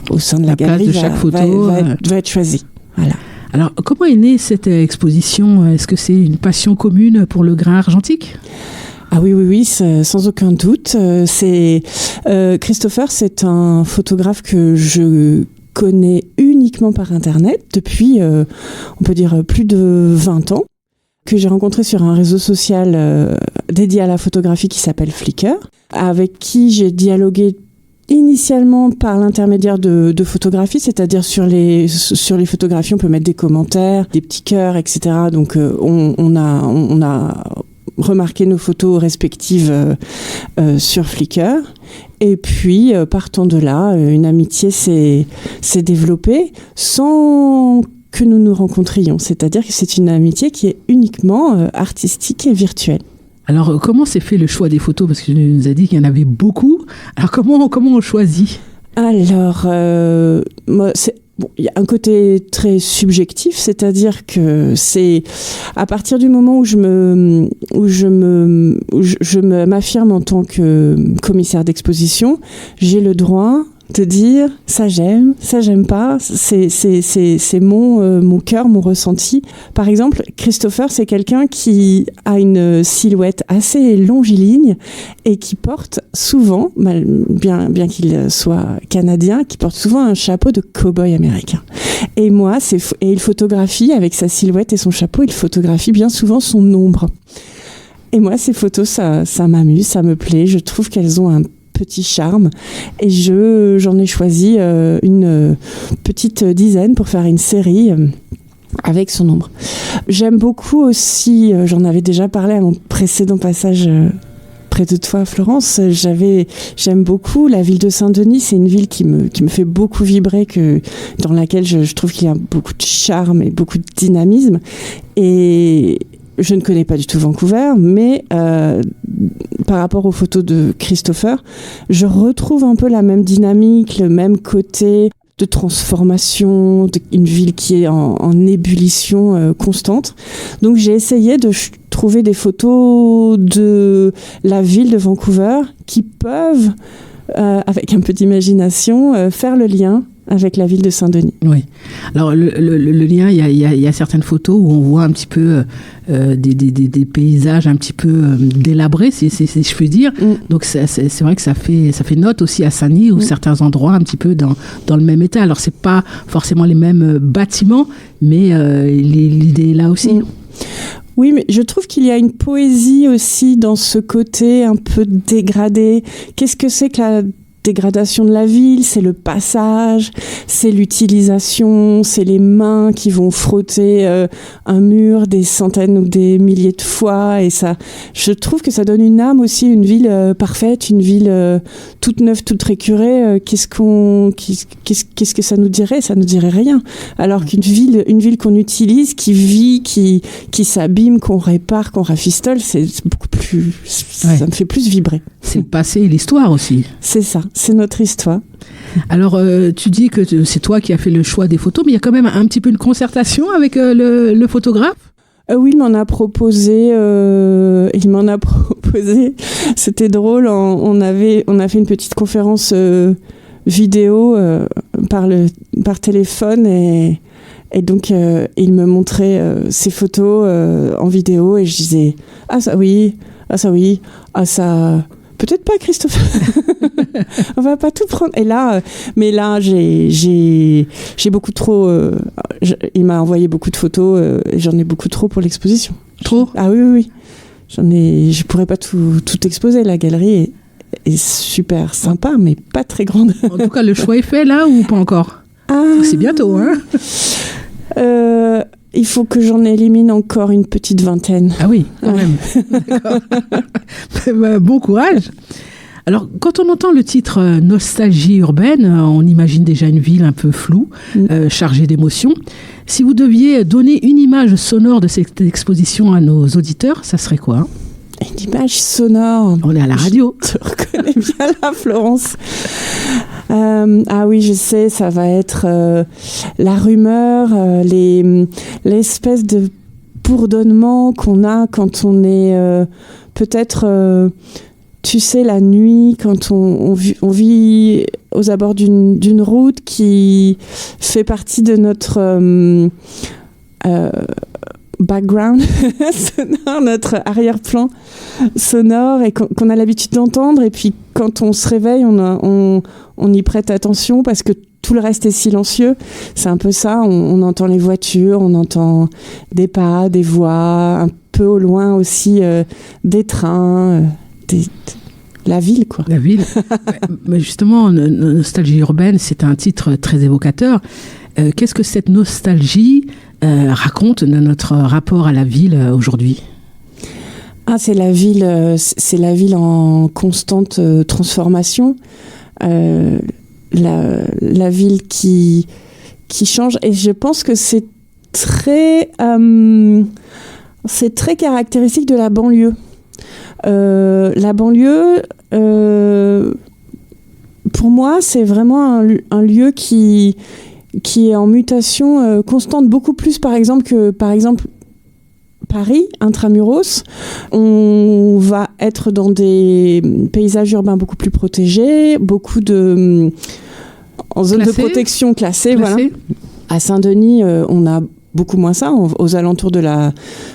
au sein de la galerie place de chaque photo va être choisie. Voilà. Alors, comment est née cette exposition ? Est-ce que c'est une passion commune pour le grain argentique ? Ah oui, sans aucun doute. Christopher, c'est un photographe que je connais uniquement par Internet depuis, on peut dire, plus de 20 ans, que j'ai rencontré sur un réseau social dédié à la photographie qui s'appelle Flickr, avec qui j'ai dialogué initialement par l'intermédiaire de photographies, c'est-à-dire sur les photographies, on peut mettre des commentaires, des petits cœurs, etc. Donc on a remarqué nos photos respectives sur Flickr. Et puis, partant de là, une amitié s'est développée sans que nous nous rencontrions. C'est-à-dire que c'est une amitié qui est uniquement artistique et virtuelle. Alors, comment s'est fait le choix des photos ? Parce que tu nous as dit qu'il y en avait beaucoup. Alors, comment on choisit ? Alors, il y a un côté très subjectif, c'est-à-dire que c'est à partir du moment où je m'affirme en tant que commissaire d'exposition, j'ai le droit de dire ça j'aime pas, c'est mon cœur, mon ressenti. Par exemple, Christopher, c'est quelqu'un qui a une silhouette assez longiligne et qui porte souvent, bien qu'il soit canadien, qui porte souvent un chapeau de cow-boy américain. Et moi, et il photographie avec sa silhouette et son chapeau, il photographie bien souvent son ombre. Et moi, ces photos, ça m'amuse, ça me plaît. Je trouve qu'elles ont un petit charme et j'en ai choisi une petite dizaine pour faire une série avec son ombre. J'aime beaucoup aussi, j'en avais déjà parlé à mon précédent passage près de toi, Florence, j'aime beaucoup la ville de Saint-Denis. C'est une ville qui me fait beaucoup vibrer, dans laquelle je trouve qu'il y a beaucoup de charme et beaucoup de dynamisme. Et je ne connais pas du tout Vancouver, mais par rapport aux photos de Christopher, je retrouve un peu la même dynamique, le même côté de transformation, une ville qui est en ébullition constante. Donc j'ai essayé de trouver des photos de la ville de Vancouver qui peuvent, avec un peu d'imagination, faire le lien avec la ville de Saint-Denis. Oui. Alors le lien, il y a certaines photos où on voit un petit peu des paysages un petit peu délabrés, si je puis dire. Donc c'est vrai que ça fait note aussi à Saint-Denis, ou certains endroits un petit peu dans le même état. Alors c'est pas forcément les mêmes bâtiments, mais l'idée est là aussi. Oui, mais je trouve qu'il y a une poésie aussi dans ce côté un peu dégradé. Qu'est-ce que c'est que la dégradation de la ville? C'est le passage, c'est l'utilisation, c'est les mains qui vont frotter un mur des centaines ou des milliers de fois, et ça, je trouve que ça donne une âme aussi, une ville parfaite, une ville toute neuve, toute récurée. Qu'est-ce que ça nous dirait? Ça nous dirait rien. Alors qu'une ville qu'on utilise, qui vit, qui s'abîme, qu'on répare, qu'on rafistole, c'est beaucoup plus, ça me fait plus vibrer. C'est le passé et l'histoire aussi. C'est ça. C'est notre histoire. Alors, tu dis que c'est toi qui as fait le choix des photos, mais il y a quand même un petit peu une concertation avec le photographe? Oui, il m'en a proposé. C'était drôle. On a fait une petite conférence vidéo par téléphone, et donc il me montrait ses photos en vidéo, et je disais ah ça oui, peut-être pas, Christophe. On va pas tout prendre. Et là, j'ai beaucoup trop. Il m'a envoyé beaucoup de photos. Et j'en ai beaucoup trop pour l'exposition. Trop? Ah oui. Je pourrais pas tout exposer. La galerie est super sympa, mais pas très grande. En tout cas, le choix est fait là, ou pas encore? C'est bientôt, hein? Il faut que j'en élimine encore une petite vingtaine. Ah oui, quand même. D'accord. Bon courage. Alors, quand on entend le titre Nostalgie urbaine, on imagine déjà une ville un peu floue, chargée d'émotions. Si vous deviez donner une image sonore de cette exposition à nos auditeurs, ça serait quoi? Une image sonore. On est à la radio. Je te reconnais bien là, Florence. Ah oui, je sais, ça va être la rumeur, l'espèce de bourdonnement qu'on a quand on est peut-être, tu sais, la nuit, quand on vit aux abords d'une route qui fait partie de notre background sonore, notre arrière-plan sonore, et qu'on a l'habitude d'entendre, et puis quand on se réveille, on y prête attention parce que tout le reste est silencieux. C'est un peu ça, on entend les voitures, on entend des pas, des voix, un peu au loin aussi des trains, la ville, quoi. La ville. Mais justement, Nostalgie urbaine, c'est un titre très évocateur. Qu'est-ce que cette nostalgie raconte de notre rapport à la ville aujourd'hui? C'est la ville en constante transformation. La ville qui change, et je pense que c'est très caractéristique de la banlieue. La banlieue, pour moi, c'est vraiment un lieu qui est en mutation constante, beaucoup plus par exemple que Paris, intramuros. On va être dans des paysages urbains beaucoup plus protégés, en zone de protection classée. Voilà. À Saint-Denis, on a beaucoup moins ça, aux alentours de la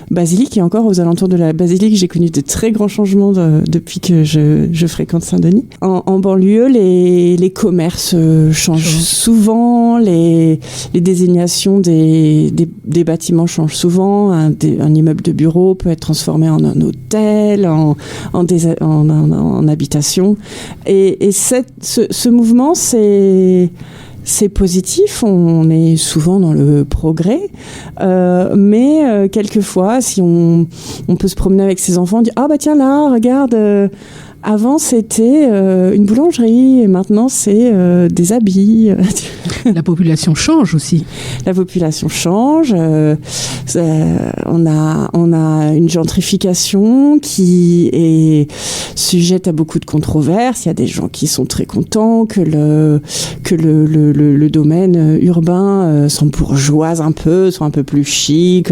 basilique. Et encore, aux alentours de la basilique, j'ai connu de très grands changements depuis que je fréquente Saint-Denis. En banlieue, les commerces changent souvent, les désignations des bâtiments changent souvent. Un immeuble de bureau peut être transformé en un hôtel, en habitation. Et ce mouvement, c'est positif, on est souvent dans le progrès, mais quelquefois, si on peut se promener avec ses enfants, on dit « Ah bah tiens là, regarde, avant c'était une boulangerie, et maintenant c'est des habits. » La population change aussi. La population change, on a une gentrification qui est sujette à beaucoup de controverses. Il y a des gens qui sont très contents que le domaine urbain s'embourgeoise un peu, soit un peu plus chic.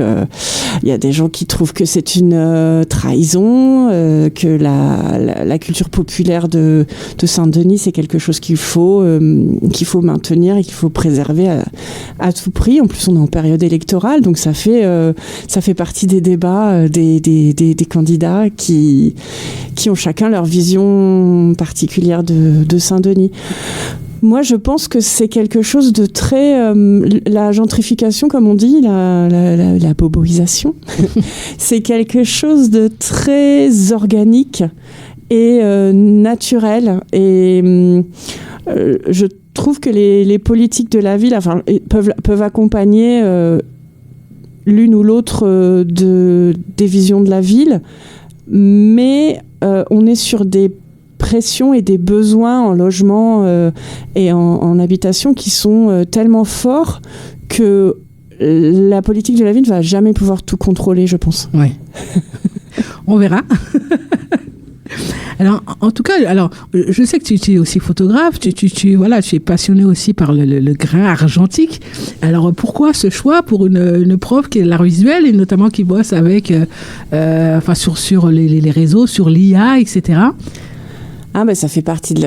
Il y a des gens qui trouvent que c'est une trahison, que la culture populaire de Saint-Denis, c'est quelque chose qu'il faut maintenir et qu'il faut préserver à tout prix. En plus, on est en période électorale, donc ça fait partie des débats des candidats qui ont chacun leur vision particulière de Saint-Denis. Moi, je pense que c'est quelque chose de très... la gentrification, comme on dit, la boboisation, c'est quelque chose de très organique et naturel. Et je trouve que les politiques de la ville peuvent accompagner l'une ou l'autre des visions de la ville, mais on est sur des pressions et des besoins en logement et en habitation qui sont tellement forts que la politique de la ville ne va jamais pouvoir tout contrôler, je pense. Oui. On verra. Alors, en tout cas, je sais que tu es aussi photographe, tu es passionné aussi par le grain argentique. Alors, pourquoi ce choix pour une prof qui est de l'art visuel et notamment qui bosse avec, sur les réseaux, sur l'IA, etc. Ah ben ça fait partie de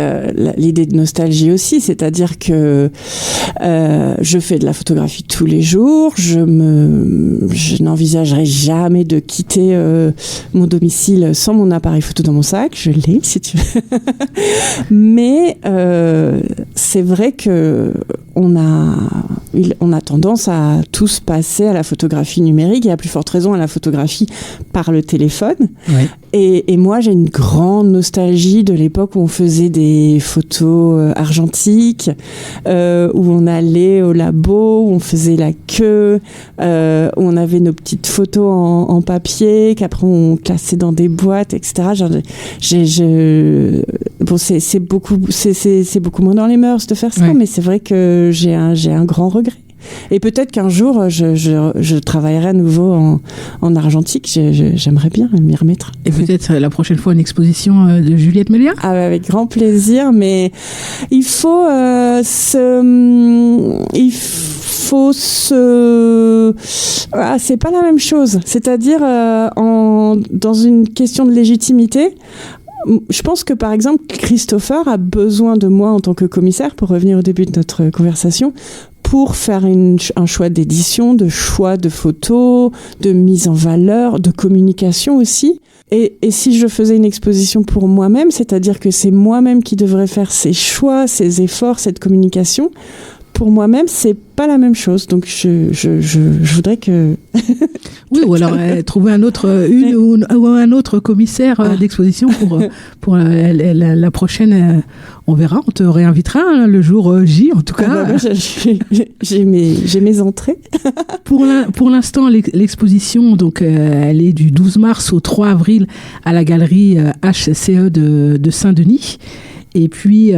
l'idée de nostalgie aussi, c'est-à-dire que je fais de la photographie tous les jours, je n'envisagerai jamais de quitter mon domicile sans mon appareil photo dans mon sac, je l'ai si tu veux. Mais c'est vrai que on a tendance à tous passer à la photographie numérique et à plus forte raison à la photographie par le téléphone. Ouais. Et moi, j'ai une grande nostalgie de l'époque où on faisait des photos argentiques, où on allait au labo, où on faisait la queue, où on avait nos petites photos en papier, qu'après on classait dans des boîtes, etc. C'est beaucoup moins dans les mœurs de faire ça, mais c'est vrai que j'ai un grand regret. Et peut-être qu'un jour, je travaillerai à nouveau en argentique. J'aimerais bien m'y remettre. Et peut-être la prochaine fois une exposition de Juliette Méliat ? Ah, avec grand plaisir, mais il faut c'est pas la même chose. C'est-à-dire, dans une question de légitimité, je pense que, par exemple, Christopher a besoin de moi en tant que commissaire, pour revenir au début de notre conversation, pour faire un choix d'édition, de choix de photos, de mise en valeur, de communication aussi. Et si je faisais une exposition pour moi-même, c'est-à-dire que c'est moi-même qui devrais faire ces choix, ces efforts, cette communication, pour moi-même, c'est pas la même chose. Donc, je voudrais que... Oui, ou alors trouver un autre commissaire d'exposition pour la prochaine... on verra, on te réinvitera le jour J, en tout cas. J'ai mes entrées. Pour l'instant, l'exposition, donc, elle est du 12 mars au 3 avril à la galerie HCE de Saint-Denis. Et puis,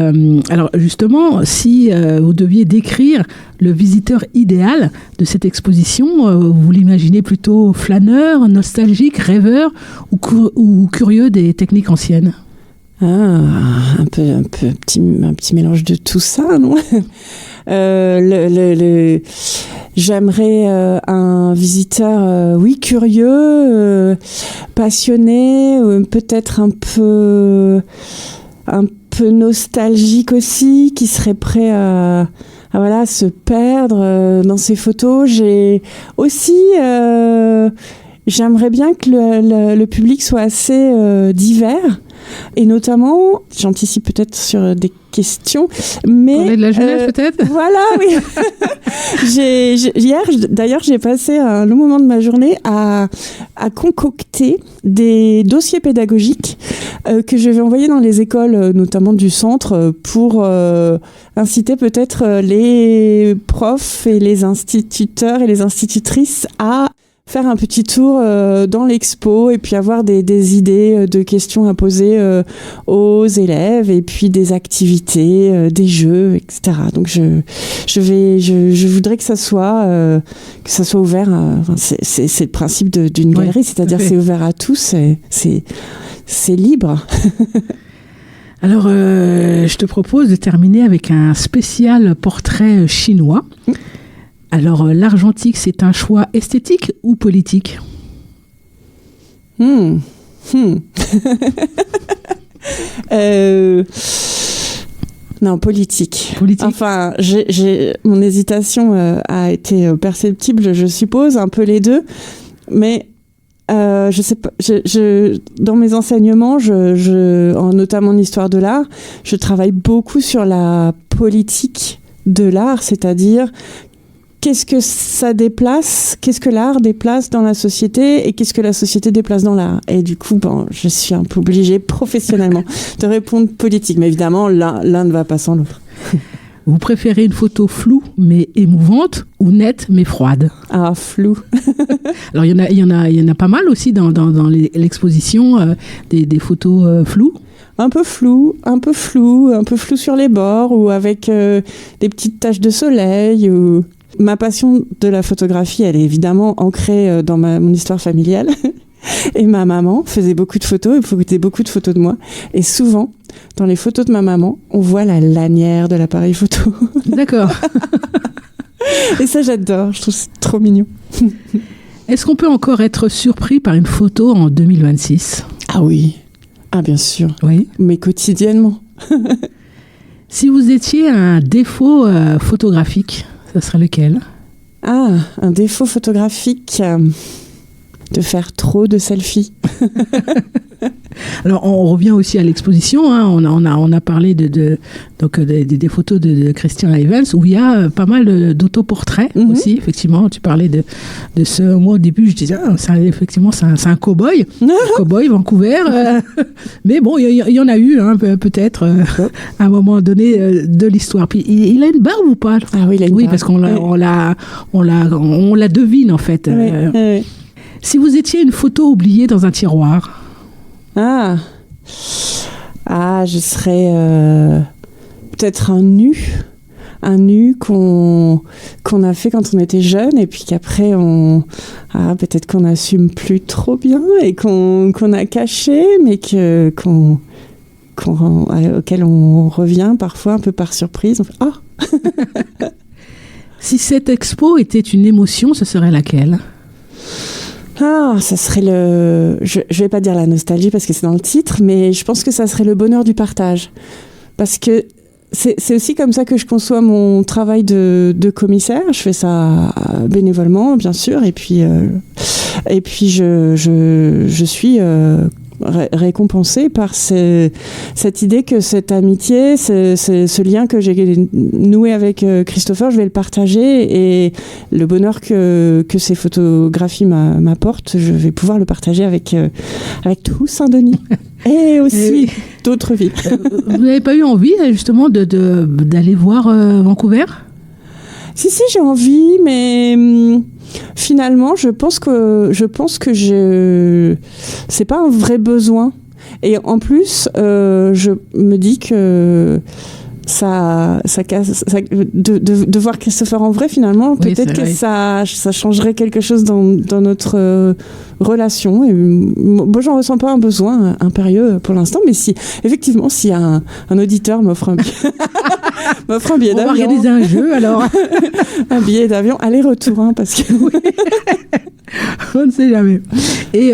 alors justement, si vous deviez décrire le visiteur idéal de cette exposition, vous l'imaginez plutôt flâneur, nostalgique, rêveur ou curieux des techniques anciennes ? Un petit mélange de tout ça, non ? J'aimerais un visiteur, curieux, passionné, peut-être un peu nostalgique aussi, qui serait prêt à se perdre dans ses photos. J'ai aussi j'aimerais bien que le public soit assez divers. Et notamment, j'anticipe peut-être sur des questions, mais... Parler de la jeunesse peut-être ? Voilà, oui. Hier, d'ailleurs, j'ai passé un long moment de ma journée à concocter des dossiers pédagogiques que je vais envoyer dans les écoles, notamment du centre, pour inciter peut-être les profs et les instituteurs et les institutrices à faire un petit tour dans l'expo et puis avoir des idées de questions à poser aux élèves et puis des activités, des jeux, etc. Donc je voudrais que ça soit ouvert. C'est le principe d'une galerie, c'est-à-dire c'est ouvert à tous, c'est libre. Alors, je te propose de terminer avec un spécial portrait chinois. Alors, l'argentique, c'est un choix esthétique ou politique ? Non, politique. Enfin, mon hésitation a été perceptible, je suppose, un peu les deux. Mais je sais pas. Dans mes enseignements, notamment en histoire de l'art, je travaille beaucoup sur la politique de l'art, c'est-à-dire qu'est-ce que ça déplace, qu'est-ce que l'art déplace dans la société et qu'est-ce que la société déplace dans l'art. Et du coup, je suis un peu obligée professionnellement de répondre politique. Mais évidemment, l'un ne va pas sans l'autre. Vous préférez une photo floue mais émouvante ou nette mais froide? Ah, floue. Alors il y en a pas mal aussi dans l'exposition des photos floues. Un peu flou sur les bords ou avec des petites taches de soleil. Ma passion de la photographie, elle est évidemment ancrée dans mon histoire familiale. Et ma maman faisait beaucoup de photos, et faisait beaucoup de photos de moi. Et souvent, dans les photos de ma maman, on voit la lanière de l'appareil photo. D'accord. Et ça, j'adore. Je trouve c'est trop mignon. Est-ce qu'on peut encore être surpris par une photo en 2026? Ah oui. Ah bien sûr. Oui. Mais quotidiennement. Si vous étiez un défaut photographique, ça serait lequel? Ah, un défaut photographique, de faire trop de selfies. Alors, on revient aussi à l'exposition. Hein. On a parlé des photos de Christian Evans, où il y a pas mal d'autoportraits aussi. Effectivement, tu parlais de ce. Moi, au début, je disais, effectivement, c'est un cow-boy. Cow-boy, Vancouver. Mais bon, il y en a eu, hein, peut-être, à un moment donné de l'histoire. Puis, il a une barbe ou pas? Ah oui, il a une barbe. Parce qu'on la devine, en fait. Oui. Si vous étiez une photo oubliée dans un tiroir. Ah, je serais peut-être un nu qu'on a fait quand on était jeune et puis qu'après peut-être qu'on n'assume plus trop bien et qu'on a caché, mais auquel on revient parfois un peu par surprise. On fait, ah. Si cette expo était une émotion, ce serait laquelle? Ah, ça serait je vais pas dire la nostalgie parce que c'est dans le titre, mais je pense que ça serait le bonheur du partage. Parce que c'est aussi comme ça que je conçois mon travail de commissaire. Je fais ça bénévolement, bien sûr, et puis je suis récompensée par cette idée que cette amitié, ce lien que j'ai noué avec Christopher, je vais le partager, et le bonheur que ces photographies m'apportent, je vais pouvoir le partager avec tout Saint-Denis et aussi d'autres villes. Vous n'avez pas eu envie justement d'aller voir Vancouver? Si, j'ai envie, mais finalement, je pense que c'est pas un vrai besoin. Et en plus, je me dis que ça de voir Christopher en vrai, finalement, oui, peut-être que ça changerait quelque chose dans notre relation. Et moi, j'en ressens pas un besoin impérieux pour l'instant, mais si un auditeur m'offre un billet d'avion. On va organiser un jeu, alors. Un billet d'avion, aller-retour, hein, parce que... On ne sait jamais. Et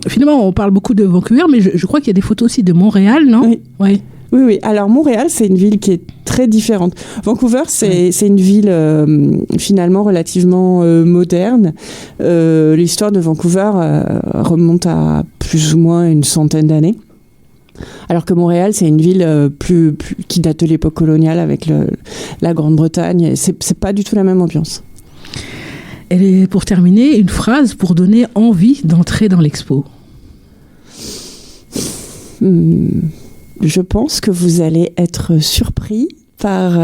finalement, on parle beaucoup de Vancouver, mais je crois qu'il y a des photos aussi de Montréal, non? Oui. Oui. Alors, Montréal, c'est une ville qui est très différente. Vancouver, c'est une ville finalement relativement moderne. L'histoire de Vancouver remonte à plus ou moins une centaine d'années. Alors que Montréal, c'est une ville plus qui date de l'époque coloniale avec la Grande-Bretagne. C'est pas du tout la même ambiance. Et pour terminer, une phrase pour donner envie d'entrer dans l'expo. Je pense que vous allez être surpris par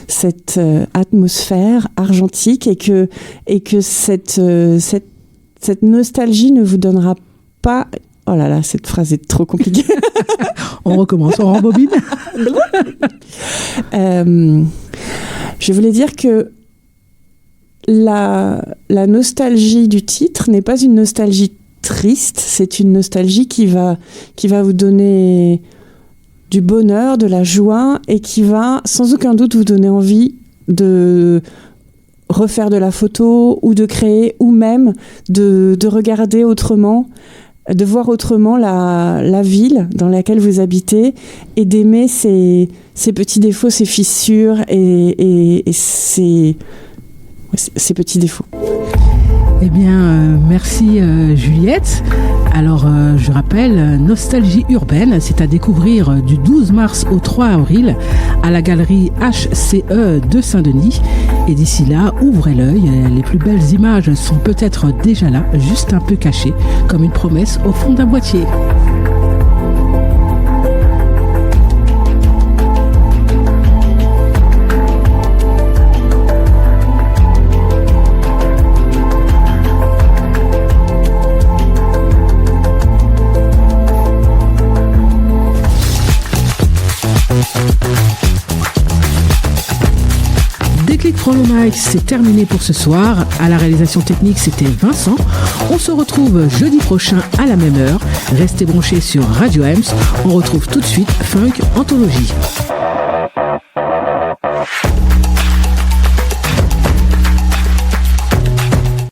cette atmosphère argentique et que cette nostalgie ne vous donnera pas... Oh là là, cette phrase est trop compliquée. On recommence, on rembobine. Je voulais dire que la nostalgie du titre n'est pas une nostalgie triste, c'est une nostalgie qui va vous donner du bonheur, de la joie, et qui va sans aucun doute vous donner envie de refaire de la photo ou de créer, ou même de regarder autrement de voir autrement la ville dans laquelle vous habitez et d'aimer ces petits défauts, ces fissures et ces petits défauts. Eh bien, merci Juliette. Alors, je rappelle, Nostalgie urbaine, c'est à découvrir du 12 mars au 3 avril à la galerie HCE de Saint-Denis. Et d'ici là, ouvrez l'œil, les plus belles images sont peut-être déjà là, juste un peu cachées, comme une promesse au fond d'un boîtier. Déclic from the mic, c'est terminé pour ce soir. À la réalisation technique, c'était Vincent. On se retrouve jeudi prochain à la même heure. Restez branchés sur Radio Ems. On retrouve tout de suite Funk Anthologie.